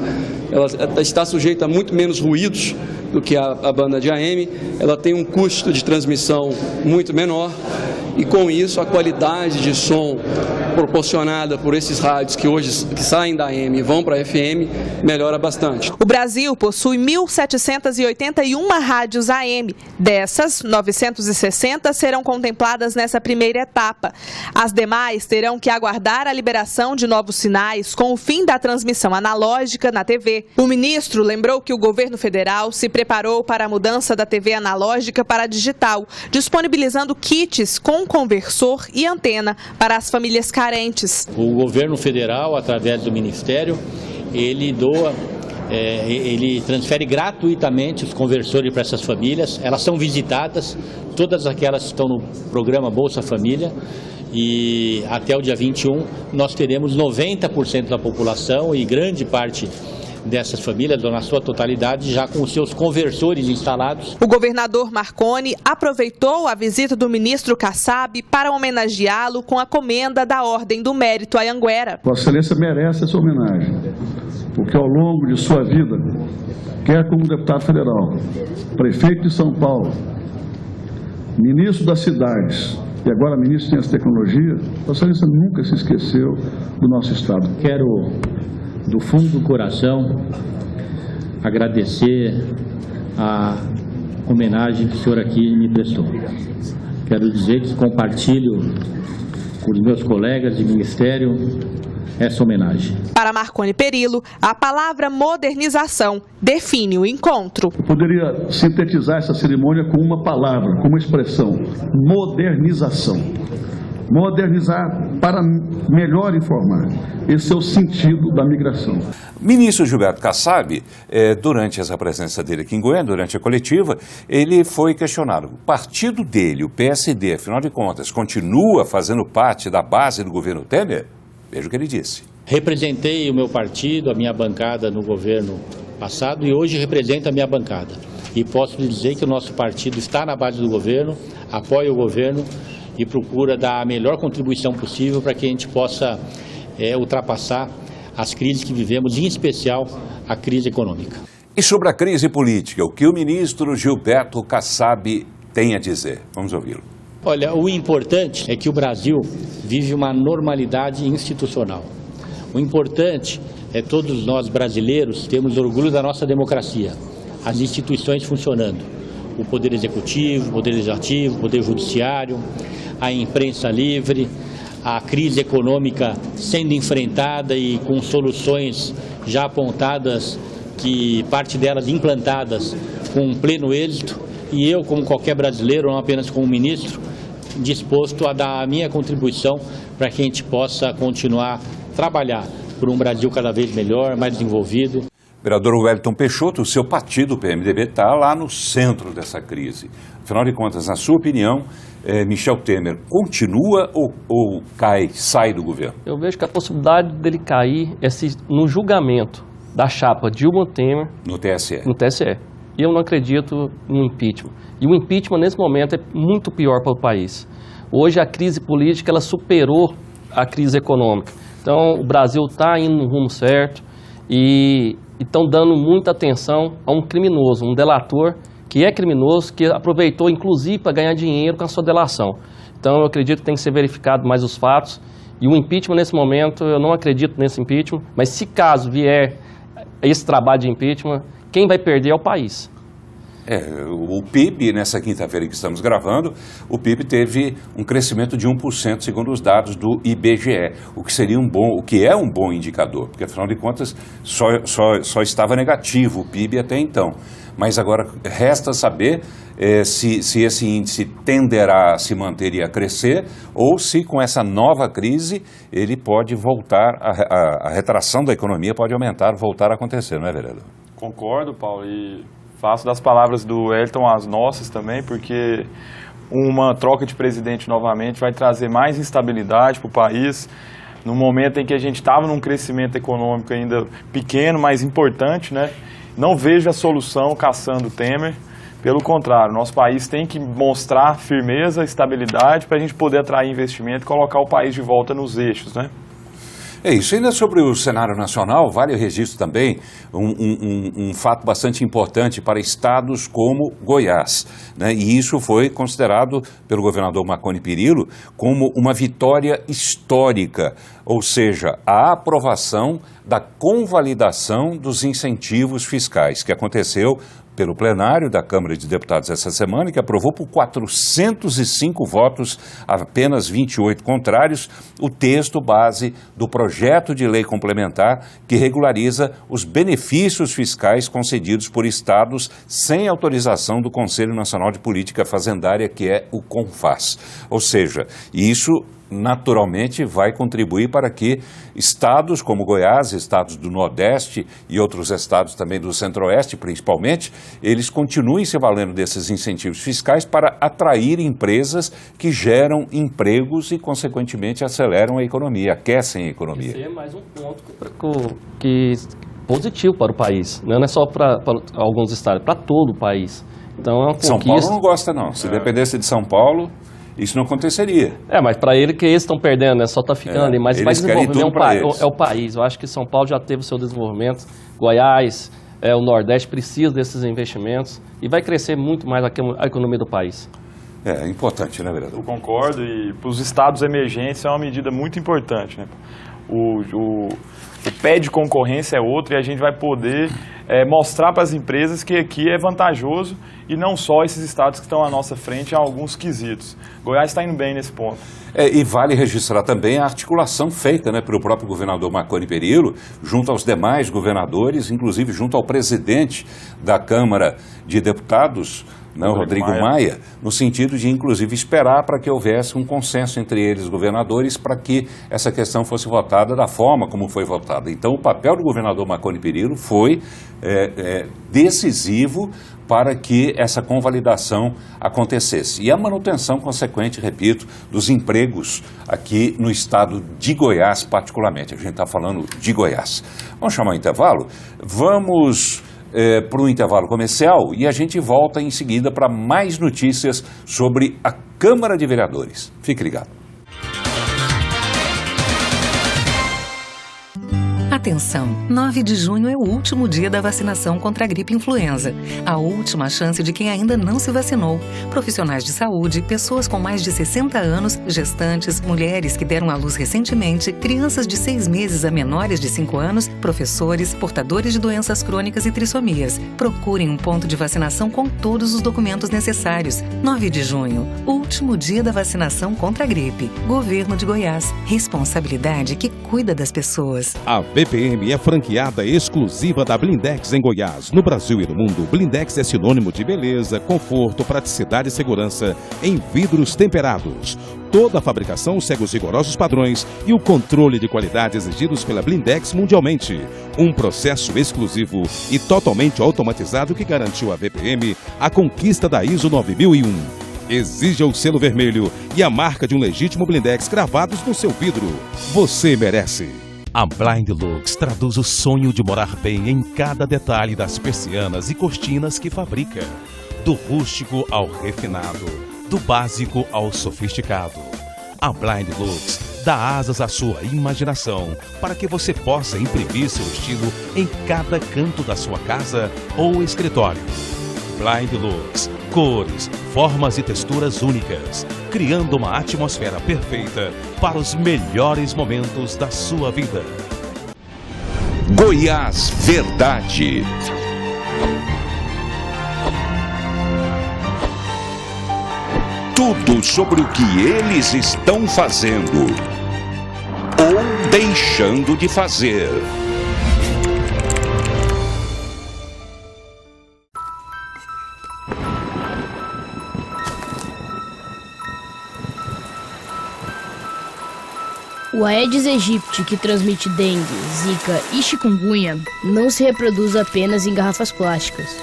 Ela está sujeita a muito menos ruídos do que a banda de AM, ela tem um custo de transmissão muito menor e com isso a qualidade de som proporcionada por esses rádios que hoje saem da AM e vão para a FM melhora bastante. O Brasil possui 1.781 rádios AM. Dessas, 960 serão contempladas nessa primeira etapa. As demais terão que aguardar a liberação de novos sinais com o fim da transmissão analógica na TV. O ministro lembrou que o governo federal se preparou para a mudança da TV analógica para a digital, disponibilizando kits com conversor e antena para as famílias carentes. O governo federal, através do Ministério, ele transfere gratuitamente os conversores para essas famílias. Elas são visitadas, todas aquelas que estão no programa Bolsa Família, e até o dia 21 nós teremos 90% da população e grande parte dessas famílias, na sua totalidade, já com os seus conversores instalados. O governador Marconi aproveitou a visita do ministro Kassab para homenageá-lo com a comenda da Ordem do Mérito Anhanguera. Vossa Excelência merece essa homenagem, porque ao longo de sua vida, quer como deputado federal, prefeito de São Paulo, ministro das cidades e agora ministro de Ciência e Tecnologia, Vossa Excelência nunca se esqueceu do nosso Estado. Quero, do fundo do coração, agradecer a homenagem que o senhor aqui me prestou. Quero dizer que compartilho com os meus colegas de ministério essa homenagem. Para Marconi Perillo, a palavra modernização define o encontro. Eu poderia sintetizar essa cerimônia com uma palavra, com uma expressão: modernização. Modernizar para melhor informar. Esse é o sentido da migração. Ministro Gilberto Kassab, durante essa presença dele aqui em Goiânia, durante a coletiva, ele foi questionado. O partido dele, o PSD, afinal de contas, continua fazendo parte da base do governo Temer? Veja o que ele disse. Representei o meu partido, a minha bancada no governo passado e hoje represento a minha bancada. E posso lhe dizer que o nosso partido está na base do governo, apoia o governo e procura dar a melhor contribuição possível para que a gente possa ultrapassar as crises que vivemos, em especial a crise econômica. E sobre a crise política, o que o ministro Gilberto Kassab tem a dizer? Vamos ouvi-lo. Olha, o importante é que o Brasil vive uma normalidade institucional. O importante é todos nós brasileiros termos orgulho da nossa democracia, as instituições funcionando, o Poder Executivo, o Poder Legislativo, o Poder Judiciário, a imprensa livre, a crise econômica sendo enfrentada e com soluções já apontadas, que parte delas implantadas com pleno êxito, e eu, como qualquer brasileiro, não apenas como ministro, disposto a dar a minha contribuição para que a gente possa continuar a trabalhar por um Brasil cada vez melhor, mais desenvolvido. Vereador Wellington Peixoto, o seu partido, o PMDB, está lá no centro dessa crise. Afinal de contas, na sua opinião, Michel Temer continua ou sai do governo? Eu vejo que a possibilidade dele cair é no julgamento da chapa Dilma Temer no TSE. E eu não acredito no impeachment. E o impeachment, nesse momento, é muito pior para o país. Hoje, a crise política ela superou a crise econômica. Então, o Brasil está indo no rumo certo e estão dando muita atenção a um criminoso, um delator que é criminoso, que aproveitou, inclusive, para ganhar dinheiro com a sua delação. Então, eu acredito que tem que ser verificado mais os fatos. E o impeachment, nesse momento, eu não acredito nesse impeachment, mas se caso vier esse trabalho de impeachment, quem vai perder é o país. O PIB, nessa quinta-feira que estamos gravando, o PIB teve um crescimento de 1%, segundo os dados do IBGE, o que é um bom indicador, porque afinal de contas só estava negativo o PIB até então. Mas agora resta saber se esse índice tenderá a se manter e a crescer, ou se com essa nova crise ele pode voltar, a retração da economia pode voltar a acontecer, não é, vereador? Concordo, Paulo, e faço das palavras do Wellington as nossas também, porque uma troca de presidente novamente vai trazer mais instabilidade para o país, no momento em que a gente estava num crescimento econômico ainda pequeno, mas importante, né? Não vejo a solução caçando Temer, pelo contrário, nosso país tem que mostrar firmeza, estabilidade para a gente poder atrair investimento e colocar o país de volta nos eixos, né? É isso. Ainda sobre o cenário nacional, vale o registro também um fato bastante importante para estados como Goiás, né? E isso foi considerado pelo governador Marconi Perillo como uma vitória histórica, ou seja, a aprovação da convalidação dos incentivos fiscais, que aconteceu pelo plenário da Câmara de Deputados essa semana, que aprovou por 405 votos, apenas 28 contrários, o texto base do projeto de lei complementar que regulariza os benefícios fiscais concedidos por estados sem autorização do Conselho Nacional de Política Fazendária, que é o CONFAS. Ou seja, isso naturalmente vai contribuir para que estados como Goiás, estados do Nordeste e outros estados também do Centro-Oeste, principalmente, eles continuem se valendo desses incentivos fiscais para atrair empresas que geram empregos e, consequentemente, aceleram a economia, aquecem a economia. Esse é mais um ponto positivo para o país, não é só para alguns estados, para todo o país. Então, é uma conquista. São Paulo não gosta, não. Se dependesse de São Paulo, isso não aconteceria. Mas para ele que eles estão perdendo, né? Só está ficando ali. Mas vai desenvolver é o país. Eu acho que São Paulo já teve o seu desenvolvimento. Goiás, o Nordeste precisa desses investimentos e vai crescer muito mais a economia do país. É importante, né, vereador? Eu concordo, e para os estados emergentes é uma medida muito importante, né? O pé de concorrência é outro, e a gente vai poder mostrar para as empresas que aqui é vantajoso, e não só esses estados que estão à nossa frente em alguns quesitos. Goiás está indo bem nesse ponto. E vale registrar também a articulação feita, né, pelo próprio governador Marconi Perillo, junto aos demais governadores, inclusive junto ao presidente da Câmara de Deputados, não, Rodrigo Maia, no sentido de, inclusive, esperar para que houvesse um consenso entre eles, governadores, para que essa questão fosse votada da forma como foi votada. Então, o papel do governador Marconi Perillo foi decisivo para que essa convalidação acontecesse. E a manutenção consequente, repito, dos empregos aqui no estado de Goiás, particularmente. A gente está falando de Goiás. Vamos chamar o intervalo? Vamos para um intervalo comercial e a gente volta em seguida para mais notícias sobre a Câmara de Vereadores. Fique ligado. Atenção! 9 de junho é o último dia da vacinação contra a gripe influenza. A última chance de quem ainda não se vacinou. Profissionais de saúde, pessoas com mais de 60 anos, gestantes, mulheres que deram à luz recentemente, crianças de 6 meses a menores de 5 anos, professores, portadores de doenças crônicas e trissomias. Procurem um ponto de vacinação com todos os documentos necessários. 9 de junho, último dia da vacinação contra a gripe. Governo de Goiás. Responsabilidade que cuida das pessoas. A VPM é franqueada exclusiva da Blindex em Goiás. No Brasil e no mundo, Blindex é sinônimo de beleza, conforto, praticidade e segurança em vidros temperados. Toda a fabricação segue os rigorosos padrões e o controle de qualidade exigidos pela Blindex mundialmente. Um processo exclusivo e totalmente automatizado que garantiu à VPM a conquista da ISO 9001. Exija o selo vermelho e a marca de um legítimo Blindex gravados no seu vidro. Você merece. A Blind Lux traduz o sonho de morar bem em cada detalhe das persianas e cortinas que fabrica. Do rústico ao refinado, do básico ao sofisticado. A Blind Lux dá asas à sua imaginação para que você possa imprimir seu estilo em cada canto da sua casa ou escritório. Blind Lux, cores, formas e texturas únicas, criando uma atmosfera perfeita para os melhores momentos da sua vida. Goiás Verdade. Tudo sobre o que eles estão fazendo ou deixando de fazer. O Aedes aegypti, que transmite dengue, zika e chikungunya, não se reproduz apenas em garrafas plásticas.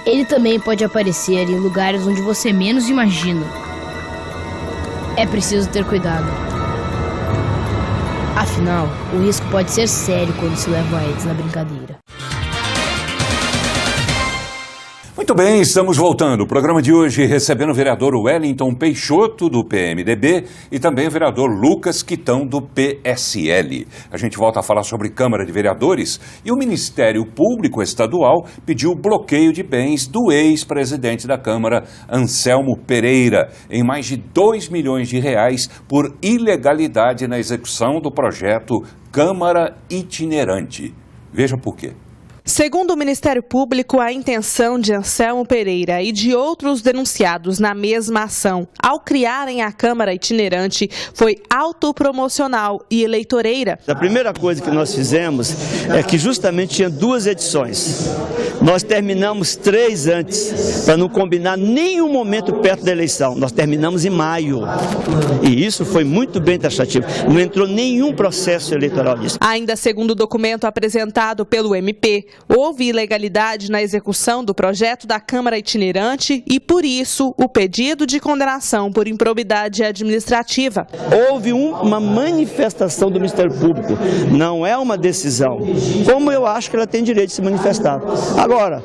Ele também pode aparecer em lugares onde você menos imagina. É preciso ter cuidado. Afinal, o risco pode ser sério quando se leva o Aedes na brincadeira. Muito bem, estamos voltando. O programa de hoje recebendo o vereador Wellington Peixoto, do PMDB, e também o vereador Lucas Quitão, do PSL. A gente volta a falar sobre Câmara de Vereadores e o Ministério Público Estadual pediu bloqueio de bens do ex-presidente da Câmara, Anselmo Pereira, em mais de 2 milhões de reais por ilegalidade na execução do projeto Câmara Itinerante. Veja por quê. Segundo o Ministério Público, a intenção de Anselmo Pereira e de outros denunciados na mesma ação, ao criarem a Câmara Itinerante, foi autopromocional e eleitoreira. A primeira coisa que nós fizemos é que justamente tinha 2 edições. Nós terminamos 3 antes, para não combinar nenhum momento perto da eleição. Nós terminamos em maio. E isso foi muito bem taxativo. Não entrou nenhum processo eleitoral nisso. Ainda segundo o documento apresentado pelo MP, houve ilegalidade na execução do projeto da Câmara Itinerante e, por isso, o pedido de condenação por improbidade administrativa. Houve uma manifestação do Ministério Público, não é uma decisão, como eu acho que ela tem direito de se manifestar. Agora,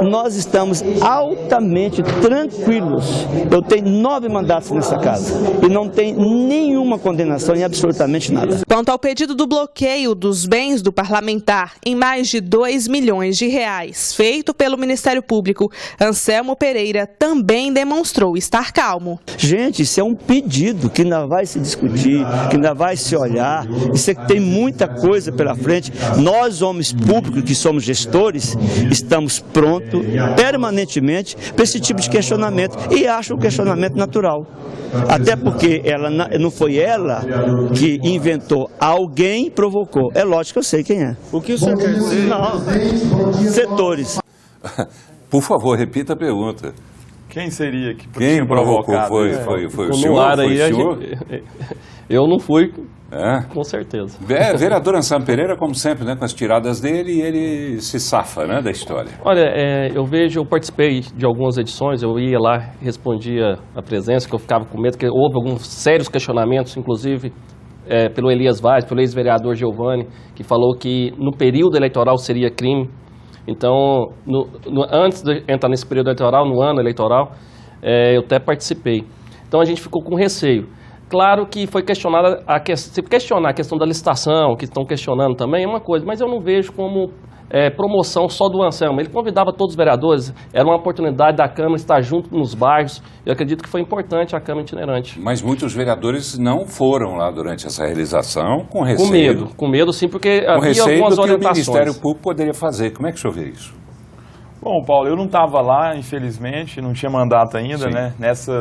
nós estamos altamente tranquilos. Eu tenho 9 mandatos nessa casa e não tem nenhuma condenação em absolutamente nada. Quanto ao pedido do bloqueio dos bens do parlamentar em mais de 2 milhões de reais, feito pelo Ministério Público, Anselmo Pereira também demonstrou estar calmo. Gente, isso é um pedido que ainda vai se discutir, que ainda vai se olhar, isso é que tem muita coisa pela frente. Nós, homens públicos que somos gestores, estamos prontos permanentemente para esse tipo de questionamento e acho um questionamento natural. Até porque ela não foi ela que inventou, alguém provocou. É lógico que eu sei quem é. O que o senhor quer dizer? Não, setores. Por favor, repita a pergunta. Quem seria que Quem provocou? Foi o senhor? Foi o senhor? Eu não fui, com certeza. Vereador Anselmo Pereira, como sempre, né, com as tiradas dele, e ele se safa, né, da história. Olha, eu participei de algumas edições, eu ia lá, respondia a presença, que eu ficava com medo, que houve alguns sérios questionamentos, inclusive pelo Elias Vaz, pelo ex-vereador Giovanni, que falou que no período eleitoral seria crime. Então, antes de entrar nesse período eleitoral, no ano eleitoral, eu até participei. Então a gente ficou com receio. Claro que foi questionada, se questionar a questão da licitação, que estão questionando também, é uma coisa, mas eu não vejo como promoção só do Anselmo. Ele convidava todos os vereadores, era uma oportunidade da Câmara estar junto nos bairros. Eu acredito que foi importante a Câmara itinerante. Mas muitos vereadores não foram lá durante essa realização, com receio. Com medo sim, porque havia do algumas que orientações. o Ministério Público poderia fazer. Como é que o senhor vê isso? Bom, Paulo, eu não estava lá, infelizmente, não tinha mandato ainda, né?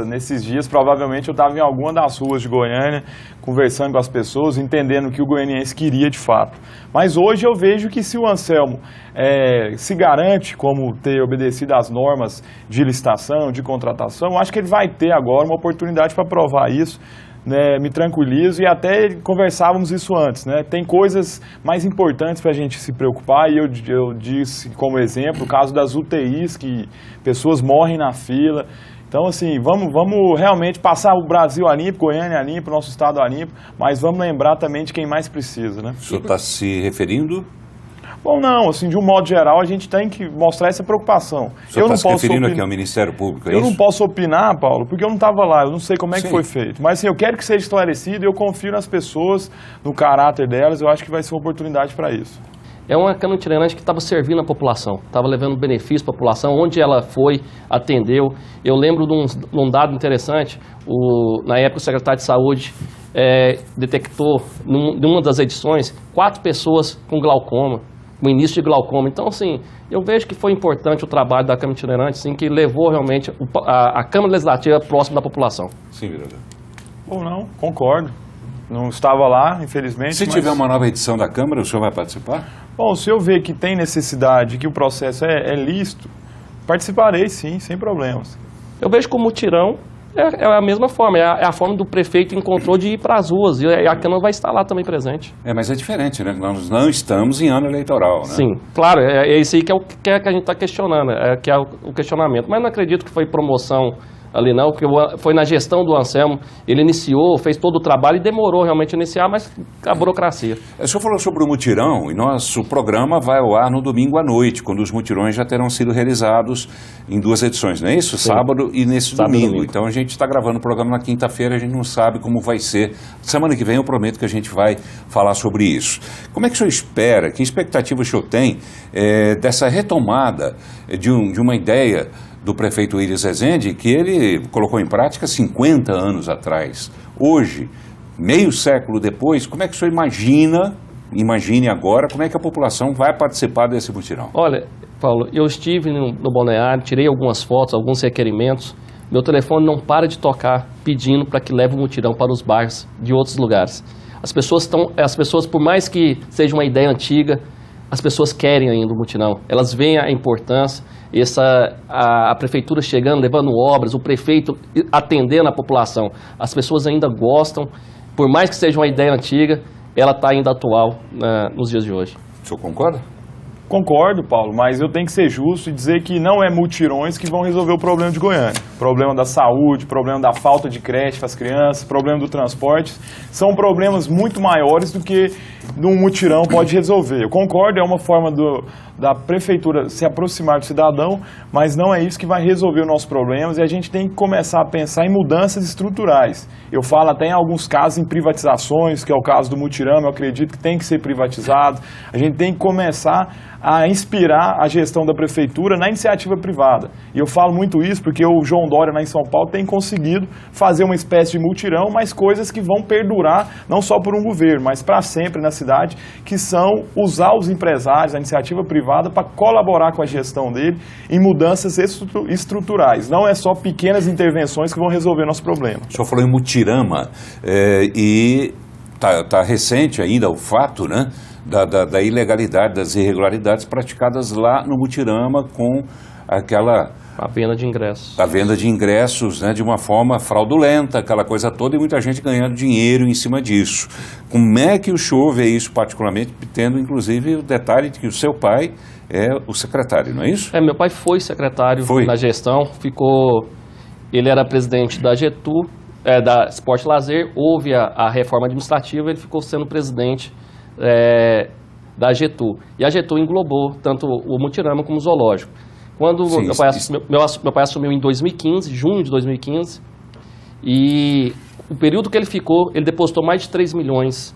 Nesses dias, provavelmente eu estava em alguma das ruas de Goiânia, conversando com as pessoas, entendendo o que o goianiense queria de fato. Mas hoje eu vejo que se o Anselmo se garante como ter obedecido às normas de licitação, de contratação, eu acho que ele vai ter agora uma oportunidade para provar isso. Né, me tranquilizo, e até conversávamos isso antes, né? Tem coisas mais importantes para a gente se preocupar, e eu disse como exemplo o caso das UTIs, que pessoas morrem na fila. Então, assim, vamos realmente passar o Brasil a limpo, Goiânia a limpo, nosso estado a limpo, mas vamos lembrar também de quem mais precisa, né? O senhor está se referindo? Bom, não, assim, de um modo geral, a gente tem que mostrar essa preocupação. O senhor está se referindo aqui ao Ministério Público, é isso? Eu não posso opinar, Paulo, porque eu não estava lá, eu não sei como é que foi feito. Mas, assim, eu quero que seja esclarecido e eu confio nas pessoas, no caráter delas, eu acho que vai ser uma oportunidade para isso. É uma Câmara itinerante que estava servindo a população, estava levando benefício para a população, onde ela foi, atendeu. Eu lembro de um dado interessante, na época o secretário de Saúde detectou, numa das edições, 4 pessoas com glaucoma, com início de glaucoma. Então, assim, eu vejo que foi importante o trabalho da Câmara itinerante, sim, que levou realmente a Câmara Legislativa próximo da população. Sim, vereador. Ou não, concordo. Não estava lá, infelizmente. Se tiver uma nova edição da Câmara, o senhor vai participar? Bom, se eu ver que tem necessidade, que o processo é lícito, participarei sim, sem problemas. Eu vejo que o mutirão é a mesma forma, é a forma do prefeito encontrou de ir para as ruas, e a Câmara vai estar lá também presente. Mas é diferente, né? Nós não estamos em ano eleitoral, né? Sim, claro, é isso aí que é que a gente está questionando, que é o questionamento. Mas não acredito que foi promoção ali não, porque foi na gestão do Anselmo, ele iniciou, fez todo o trabalho e demorou realmente a iniciar, mas a burocracia. O senhor falou sobre o mutirão, e nosso programa vai ao ar no domingo à noite, quando os mutirões já terão sido realizados em 2 edições, não é isso? Sim. Sábado e nesse domingo. Então a gente está gravando o programa na quinta-feira, a gente não sabe como vai ser. Semana que vem eu prometo que a gente vai falar sobre isso. Como é que o senhor espera, que expectativa o senhor tem dessa retomada de uma ideia do prefeito Willis Rezende, que ele colocou em prática 50 anos atrás. Hoje, meio século depois, como é que o senhor imagine agora, como é que a população vai participar desse mutirão? Olha, Paulo, eu estive no balneário, tirei algumas fotos, alguns requerimentos, meu telefone não para de tocar pedindo para que leve o mutirão para os bairros de outros lugares. As pessoas, por mais que seja uma ideia antiga, as pessoas querem ainda o mutirão, elas veem a importância, a prefeitura chegando, levando obras, o prefeito atendendo a população. As pessoas ainda gostam, por mais que seja uma ideia antiga, ela está ainda atual nos dias de hoje. O senhor concorda? Concordo, Paulo, mas eu tenho que ser justo e dizer que não é mutirões que vão resolver o problema de Goiânia. Problema da saúde, problema da falta de creche para as crianças, problema do transporte, são problemas muito maiores do que um mutirão pode resolver. Eu concordo, é uma forma da prefeitura se aproximar do cidadão, mas não é isso que vai resolver os nossos problemas, e a gente tem que começar a pensar em mudanças estruturais. Eu falo até em alguns casos em privatizações, que é o caso do mutirão, eu acredito que tem que ser privatizado. A gente tem que começar a inspirar a gestão da prefeitura na iniciativa privada. E eu falo muito isso porque o João Dória, lá em São Paulo, tem conseguido fazer uma espécie de mutirão, mas coisas que vão perdurar, não só por um governo, mas para sempre na cidade, que são usar os empresários, a iniciativa privada, para colaborar com a gestão dele em mudanças estruturais. Não é só pequenas intervenções que vão resolver nosso problema. O senhor falou em mutirama, e está recente ainda o fato, né? Da ilegalidade, das irregularidades praticadas lá no mutirama com a venda de ingressos. A venda de ingressos, né, de uma forma fraudulenta, aquela coisa toda, e muita gente ganhando dinheiro em cima disso. Como é que o senhor vê isso particularmente, tendo inclusive o detalhe de que o seu pai é o secretário, não é isso? Meu pai foi secretário na gestão, ele era presidente da Getu, da Esporte Lazer, houve a reforma administrativa, ele ficou sendo presidente da Getu. E a Getu englobou tanto o mutirama como o zoológico. Quando meu pai assumiu em 2015, junho de 2015, e o período que ele ficou, ele depositou mais de 3 milhões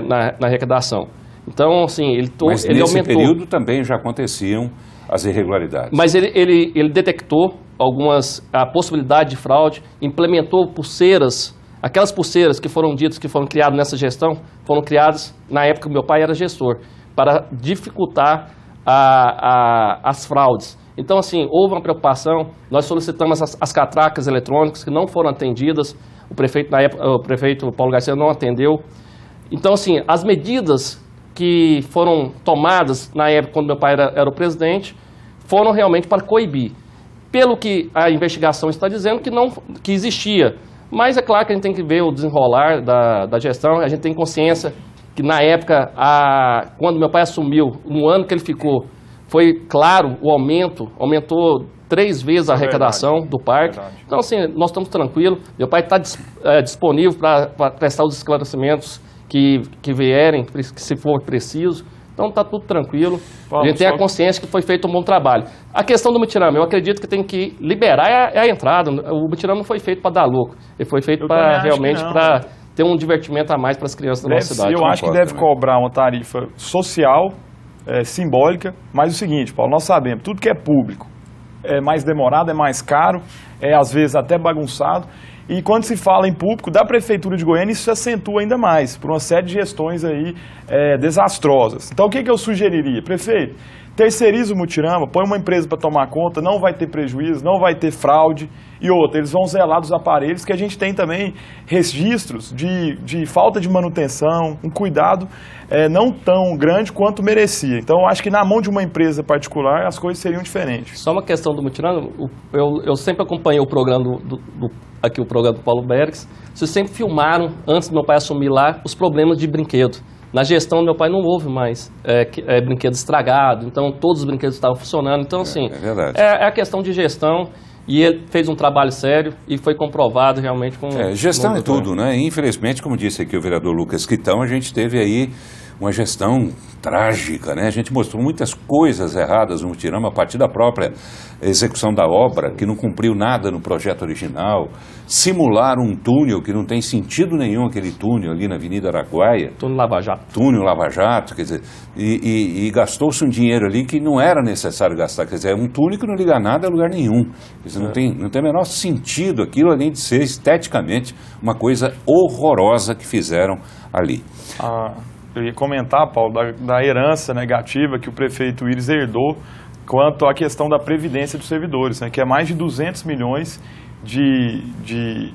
na arrecadação. Então, assim, Mas ele nesse aumentou. período também já aconteciam as irregularidades. Mas ele detectou a possibilidade de fraude, implementou pulseiras, aquelas pulseiras que foram ditas que foram criadas nessa gestão, foram criadas na época que meu pai era gestor, para dificultar as fraudes. Então, assim, houve uma preocupação, nós solicitamos as catracas eletrônicas que não foram atendidas, o prefeito, na época, o prefeito Paulo Garcia não atendeu. Então, assim, as medidas que foram tomadas na época, quando meu pai era o presidente, foram realmente para coibir. Pelo que a investigação está dizendo, que existia. Mas é claro que a gente tem que ver o desenrolar da gestão, a gente tem consciência que na época, quando meu pai assumiu, no ano que ele ficou, foi claro o aumentou 3 vezes a arrecadação do parque. Então, assim, nós estamos tranquilos, meu pai está disponível para prestar os esclarecimentos que vierem, que se for preciso. Então está tudo tranquilo. A gente tem a consciência que foi feito um bom trabalho. A questão do mutirão, eu acredito que tem que liberar a entrada. O mutirão não foi feito para dar lucro. Ele foi feito para realmente para ter um divertimento a mais para as crianças da nossa cidade. Eu acho que deve cobrar uma tarifa social, simbólica, mas o seguinte, Paulo, nós sabemos, tudo que é público é mais demorado, é mais caro, é às vezes até bagunçado. E quando se fala em público da Prefeitura de Goiânia, isso se acentua ainda mais, por uma série de gestões aí desastrosas. Então, o que eu sugeriria? Prefeito, terceiriza o mutirão, põe uma empresa para tomar conta, não vai ter prejuízo, não vai ter fraude. E outra, eles vão zelar dos aparelhos, que a gente tem também registros de falta de manutenção, um cuidado não tão grande quanto merecia. Então, eu acho que na mão de uma empresa particular, as coisas seriam diferentes. Só uma questão do mutirão, eu sempre acompanhei o programa aqui o programa do Paulo Bergs. Vocês sempre filmaram, antes do meu pai assumir lá, os problemas de brinquedo. Na gestão do meu pai não houve mais brinquedo estragado, então todos os brinquedos estavam funcionando. Então, assim, é a questão de gestão. E ele fez um trabalho sério e foi comprovado realmente com... Gestão é tudo, né? Infelizmente, como disse aqui o vereador Lucas Quitão, a gente teve aí uma gestão trágica, né? A gente mostrou muitas coisas erradas no mutirão a partir da própria execução da obra, que não cumpriu nada no projeto original, simular um túnel que não tem sentido nenhum, aquele túnel ali na Avenida Araguaia. Túnel Lava Jato. Túnel Lava Jato, quer dizer, e gastou-se um dinheiro ali que não era necessário gastar, quer dizer, é um túnel que não liga nada a lugar nenhum. Quer dizer, não tem o menor sentido aquilo, além de ser esteticamente uma coisa horrorosa que fizeram ali. Eu ia comentar, Paulo, da herança negativa que o prefeito Íris herdou quanto à questão da previdência dos servidores, né, que é mais de 200 milhões de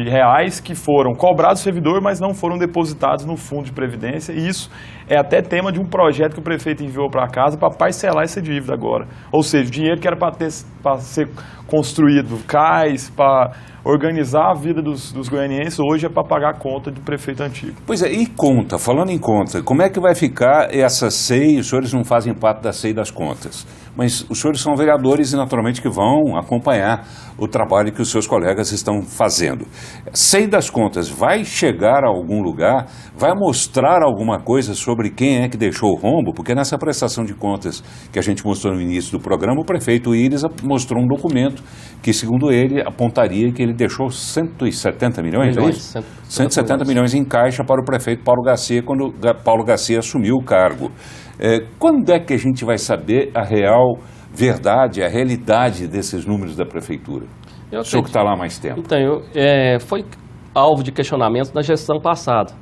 reais que foram cobrados do servidor, mas não foram depositados no fundo de previdência, e isso é até tema de um projeto que o prefeito enviou para casa para parcelar essa dívida agora. Ou seja, o dinheiro que era para ser construído cais, para organizar a vida dos goianienses, hoje é para pagar a conta do prefeito antigo. Pois é, e conta, falando em conta, como é que vai ficar essa SEI? Os senhores não fazem parte da SEI das contas, mas os senhores são vereadores e naturalmente que vão acompanhar o trabalho que os seus colegas estão fazendo. SEI das contas vai chegar a algum lugar, vai mostrar alguma coisa sobre quem é que deixou o rombo? Porque nessa prestação de contas que a gente mostrou no início do programa, o prefeito Íris mostrou um documento que, segundo ele, apontaria que ele deixou 170 milhões, é isso? 170 milhões em caixa para o prefeito Paulo Garcia, quando Paulo Garcia assumiu o cargo. Quando é que a gente vai saber a real verdade, a realidade desses números da prefeitura? O senhor que está lá há mais tempo. Então, foi alvo de questionamento na gestão passada.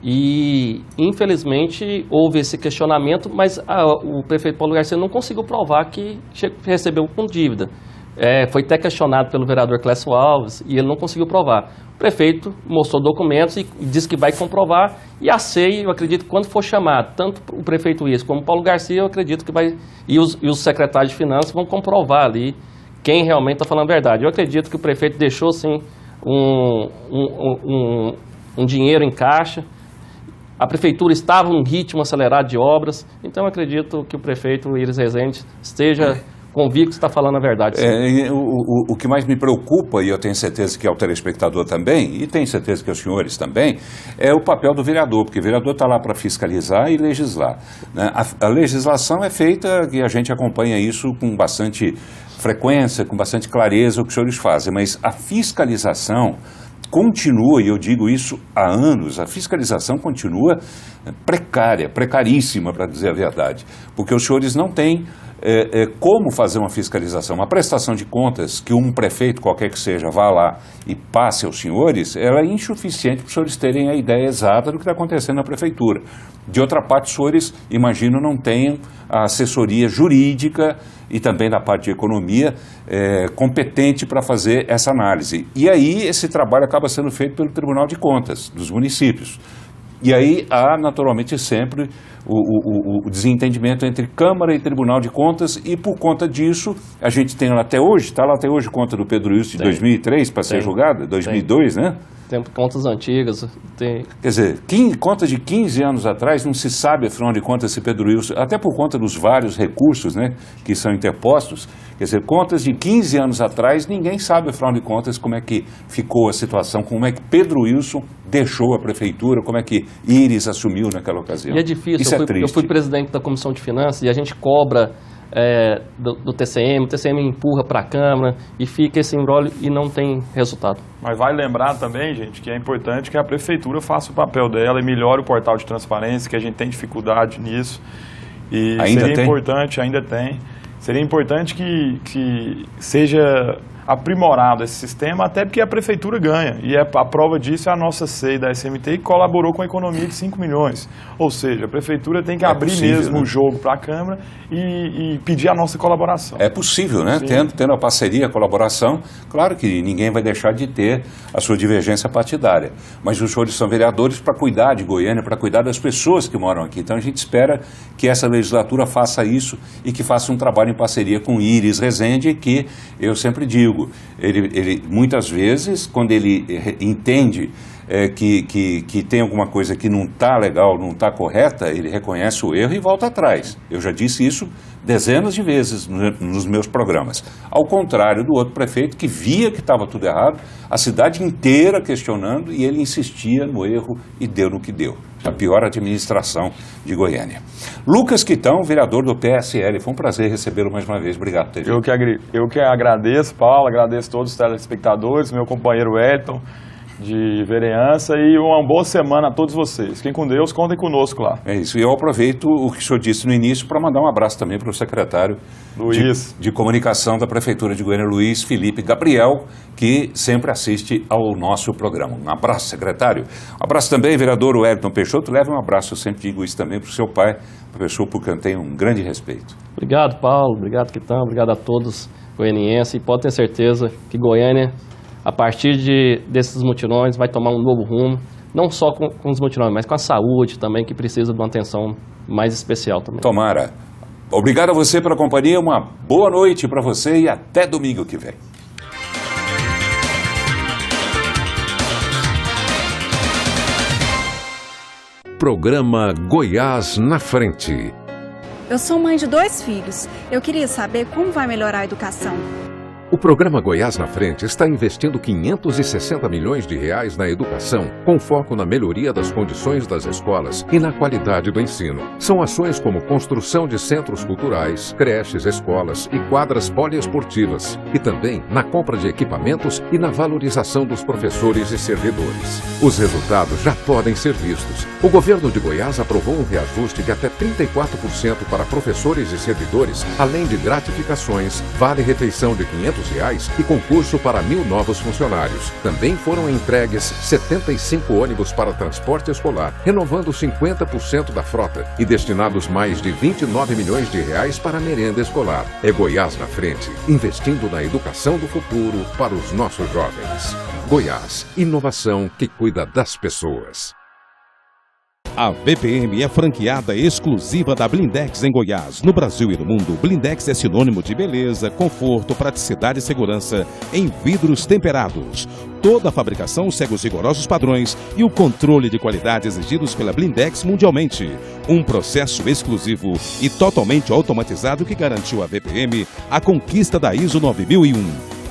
E, infelizmente, houve esse questionamento, mas o prefeito Paulo Garcia não conseguiu provar que recebeu com dívida. Foi até questionado pelo vereador Clécio Alves e ele não conseguiu provar. O prefeito mostrou documentos e disse que vai comprovar, e a SEI, eu acredito que quando for chamado, tanto o prefeito Íris como o Paulo Garcia, eu acredito que vai, e os secretários de finanças vão comprovar ali quem realmente está falando a verdade. Eu acredito que o prefeito deixou, sim, um dinheiro em caixa. A prefeitura estava num ritmo acelerado de obras, então eu acredito que o prefeito Íris Rezende esteja convicto que está falando a verdade. O que mais me preocupa, e eu tenho certeza que é o telespectador também, e tenho certeza que os senhores também, é o papel do vereador, porque o vereador está lá para fiscalizar e legislar, né? A legislação é feita, e a gente acompanha isso com bastante frequência, com bastante clareza o que os senhores fazem, mas a fiscalização continua, e eu digo isso há anos, a fiscalização continua precária, precaríssima, para dizer a verdade, porque os senhores não têm como fazer uma fiscalização. Uma prestação de contas que um prefeito, qualquer que seja, vá lá e passe aos senhores, ela é insuficiente para os senhores terem a ideia exata do que está acontecendo na prefeitura. De outra parte, os senhores, imagino, não tenham a assessoria jurídica e também da parte de economia competente para fazer essa análise. E aí esse trabalho acaba sendo feito pelo Tribunal de Contas dos municípios. E aí há naturalmente sempre o desentendimento entre Câmara e Tribunal de Contas, e por conta disso a gente tem lá até hoje, está lá até hoje conta do Pedro Wilson de 2003 para ser julgada, 2002, né? Tem contas antigas. Quer dizer, contas de 15 anos atrás, não se sabe, afinal de contas, se Pedro Wilson, até por conta dos vários recursos, né, que são interpostos, quer dizer, contas de 15 anos atrás, ninguém sabe, afinal de contas, como é que ficou a situação, como é que Pedro Wilson deixou a prefeitura, como é que Íris assumiu naquela ocasião. E é difícil, eu fui presidente da Comissão de Finanças e a gente cobra do TCM, o TCM empurra para a Câmara e fica esse imbróglio e não tem resultado. Mas vai lembrar também, gente, que é importante que a Prefeitura faça o papel dela e melhore o portal de transparência, que a gente tem dificuldade nisso. E seria importante, ainda tem, seria importante que seja aprimorado esse sistema, até porque a Prefeitura ganha. E a prova disso é a nossa SEI da SMT, que colaborou com a economia de 5 milhões. Ou seja, a Prefeitura tem que abrir mesmo o jogo para a Câmara e pedir a nossa colaboração. É possível, né? Tendo a parceria, a colaboração, claro que ninguém vai deixar de ter a sua divergência partidária. Mas os senhores são vereadores para cuidar de Goiânia, para cuidar das pessoas que moram aqui. Então a gente espera que essa legislatura faça isso e que faça um trabalho em parceria com Íris Rezende, que eu sempre digo, ele muitas vezes, quando ele entende que tem alguma coisa que não está legal, não está correta, ele reconhece o erro e volta atrás. Eu já disse isso dezenas de vezes nos meus programas. Ao contrário do outro prefeito, que via que estava tudo errado, a cidade inteira questionando, e ele insistia no erro e deu no que deu. A pior administração de Goiânia. Lucas Quitão, vereador do PSL, foi um prazer recebê-lo mais uma vez. Obrigado, Teddy. Eu que agradeço, Paulo, agradeço a todos os telespectadores, meu companheiro Elton, de vereança, e uma boa semana a todos vocês. Fiquem com Deus, contem conosco lá. É isso, e eu aproveito o que o senhor disse no início para mandar um abraço também para o secretário de comunicação da Prefeitura de Goiânia, Luiz Felipe Gabriel, que sempre assiste ao nosso programa. Um abraço, secretário. Um abraço também, vereador Wellington Peixoto. Leve um abraço, eu sempre digo isso também para o seu pai, uma pessoa por quem eu tenho um grande respeito. Obrigado, Paulo. Obrigado, Quitão. Obrigado a todos goianienses. E pode ter certeza que Goiânia, a partir desses mutirões, vai tomar um novo rumo, não só com os mutirões, mas com a saúde também, que precisa de uma atenção mais especial também. Tomara. Obrigado a você pela companhia, uma boa noite para você e até domingo que vem. Programa Goiás na Frente. Eu sou mãe de 2 filhos. Eu queria saber como vai melhorar a educação. O programa Goiás na Frente está investindo 560 milhões de reais na educação, com foco na melhoria das condições das escolas e na qualidade do ensino. São ações como construção de centros culturais, creches, escolas e quadras poliesportivas, e também na compra de equipamentos e na valorização dos professores e servidores. Os resultados já podem ser vistos. O governo de Goiás aprovou um reajuste de até 34% para professores e servidores, além de gratificações, vale-refeição de R$500 e concurso para 1.000 novos funcionários. Também foram entregues 75 ônibus para transporte escolar, renovando 50% da frota e destinados mais de 29 milhões de reais para a merenda escolar. É Goiás na Frente, investindo na educação do futuro para os nossos jovens. Goiás, inovação que cuida das pessoas. A VPM é franqueada exclusiva da Blindex em Goiás. No Brasil e no mundo, Blindex é sinônimo de beleza, conforto, praticidade e segurança em vidros temperados. Toda a fabricação segue os rigorosos padrões e o controle de qualidade exigidos pela Blindex mundialmente. Um processo exclusivo e totalmente automatizado que garantiu à VPM a conquista da ISO 9001.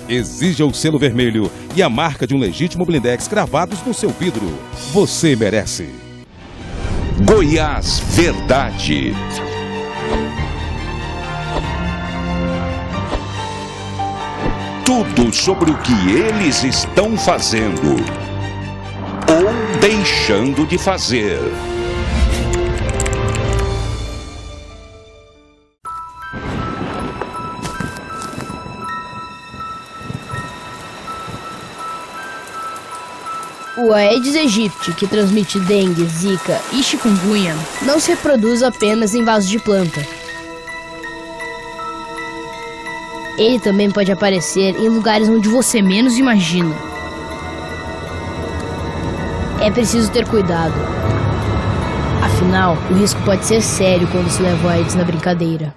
Exija o selo vermelho e a marca de um legítimo Blindex cravados no seu vidro. Você merece. Goiás Verdade. tudo sobre o que eles estão fazendo ou deixando de fazer. O Aedes aegypti, que transmite dengue, zika e chikungunya, não se reproduz apenas em vasos de planta. Ele também pode aparecer em lugares onde você menos imagina. É preciso ter cuidado. Afinal, o risco pode ser sério quando se leva o Aedes na brincadeira.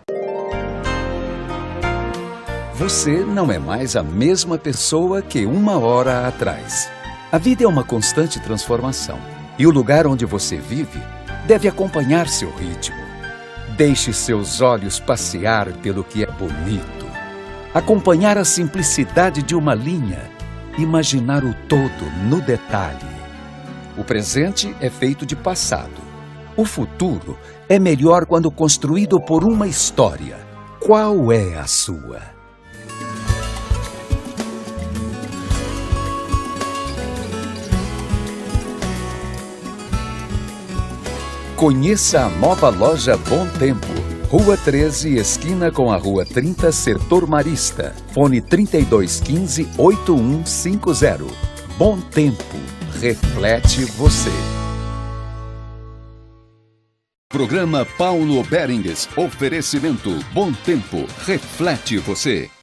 Você não é mais a mesma pessoa que uma hora atrás. A vida é uma constante transformação. E o lugar onde você vive deve acompanhar seu ritmo. Deixe seus olhos passear pelo que é bonito. Acompanhar a simplicidade de uma linha. Imaginar o todo no detalhe. O presente é feito de passado. O futuro é melhor quando construído por uma história. Qual é a sua? Conheça a nova loja Bom Tempo. Rua 13, esquina com a Rua 30, Setor Marista. Fone 3215-8150. Bom Tempo. Reflete você. Programa Paulo Berengues. Oferecimento Bom Tempo. Reflete você.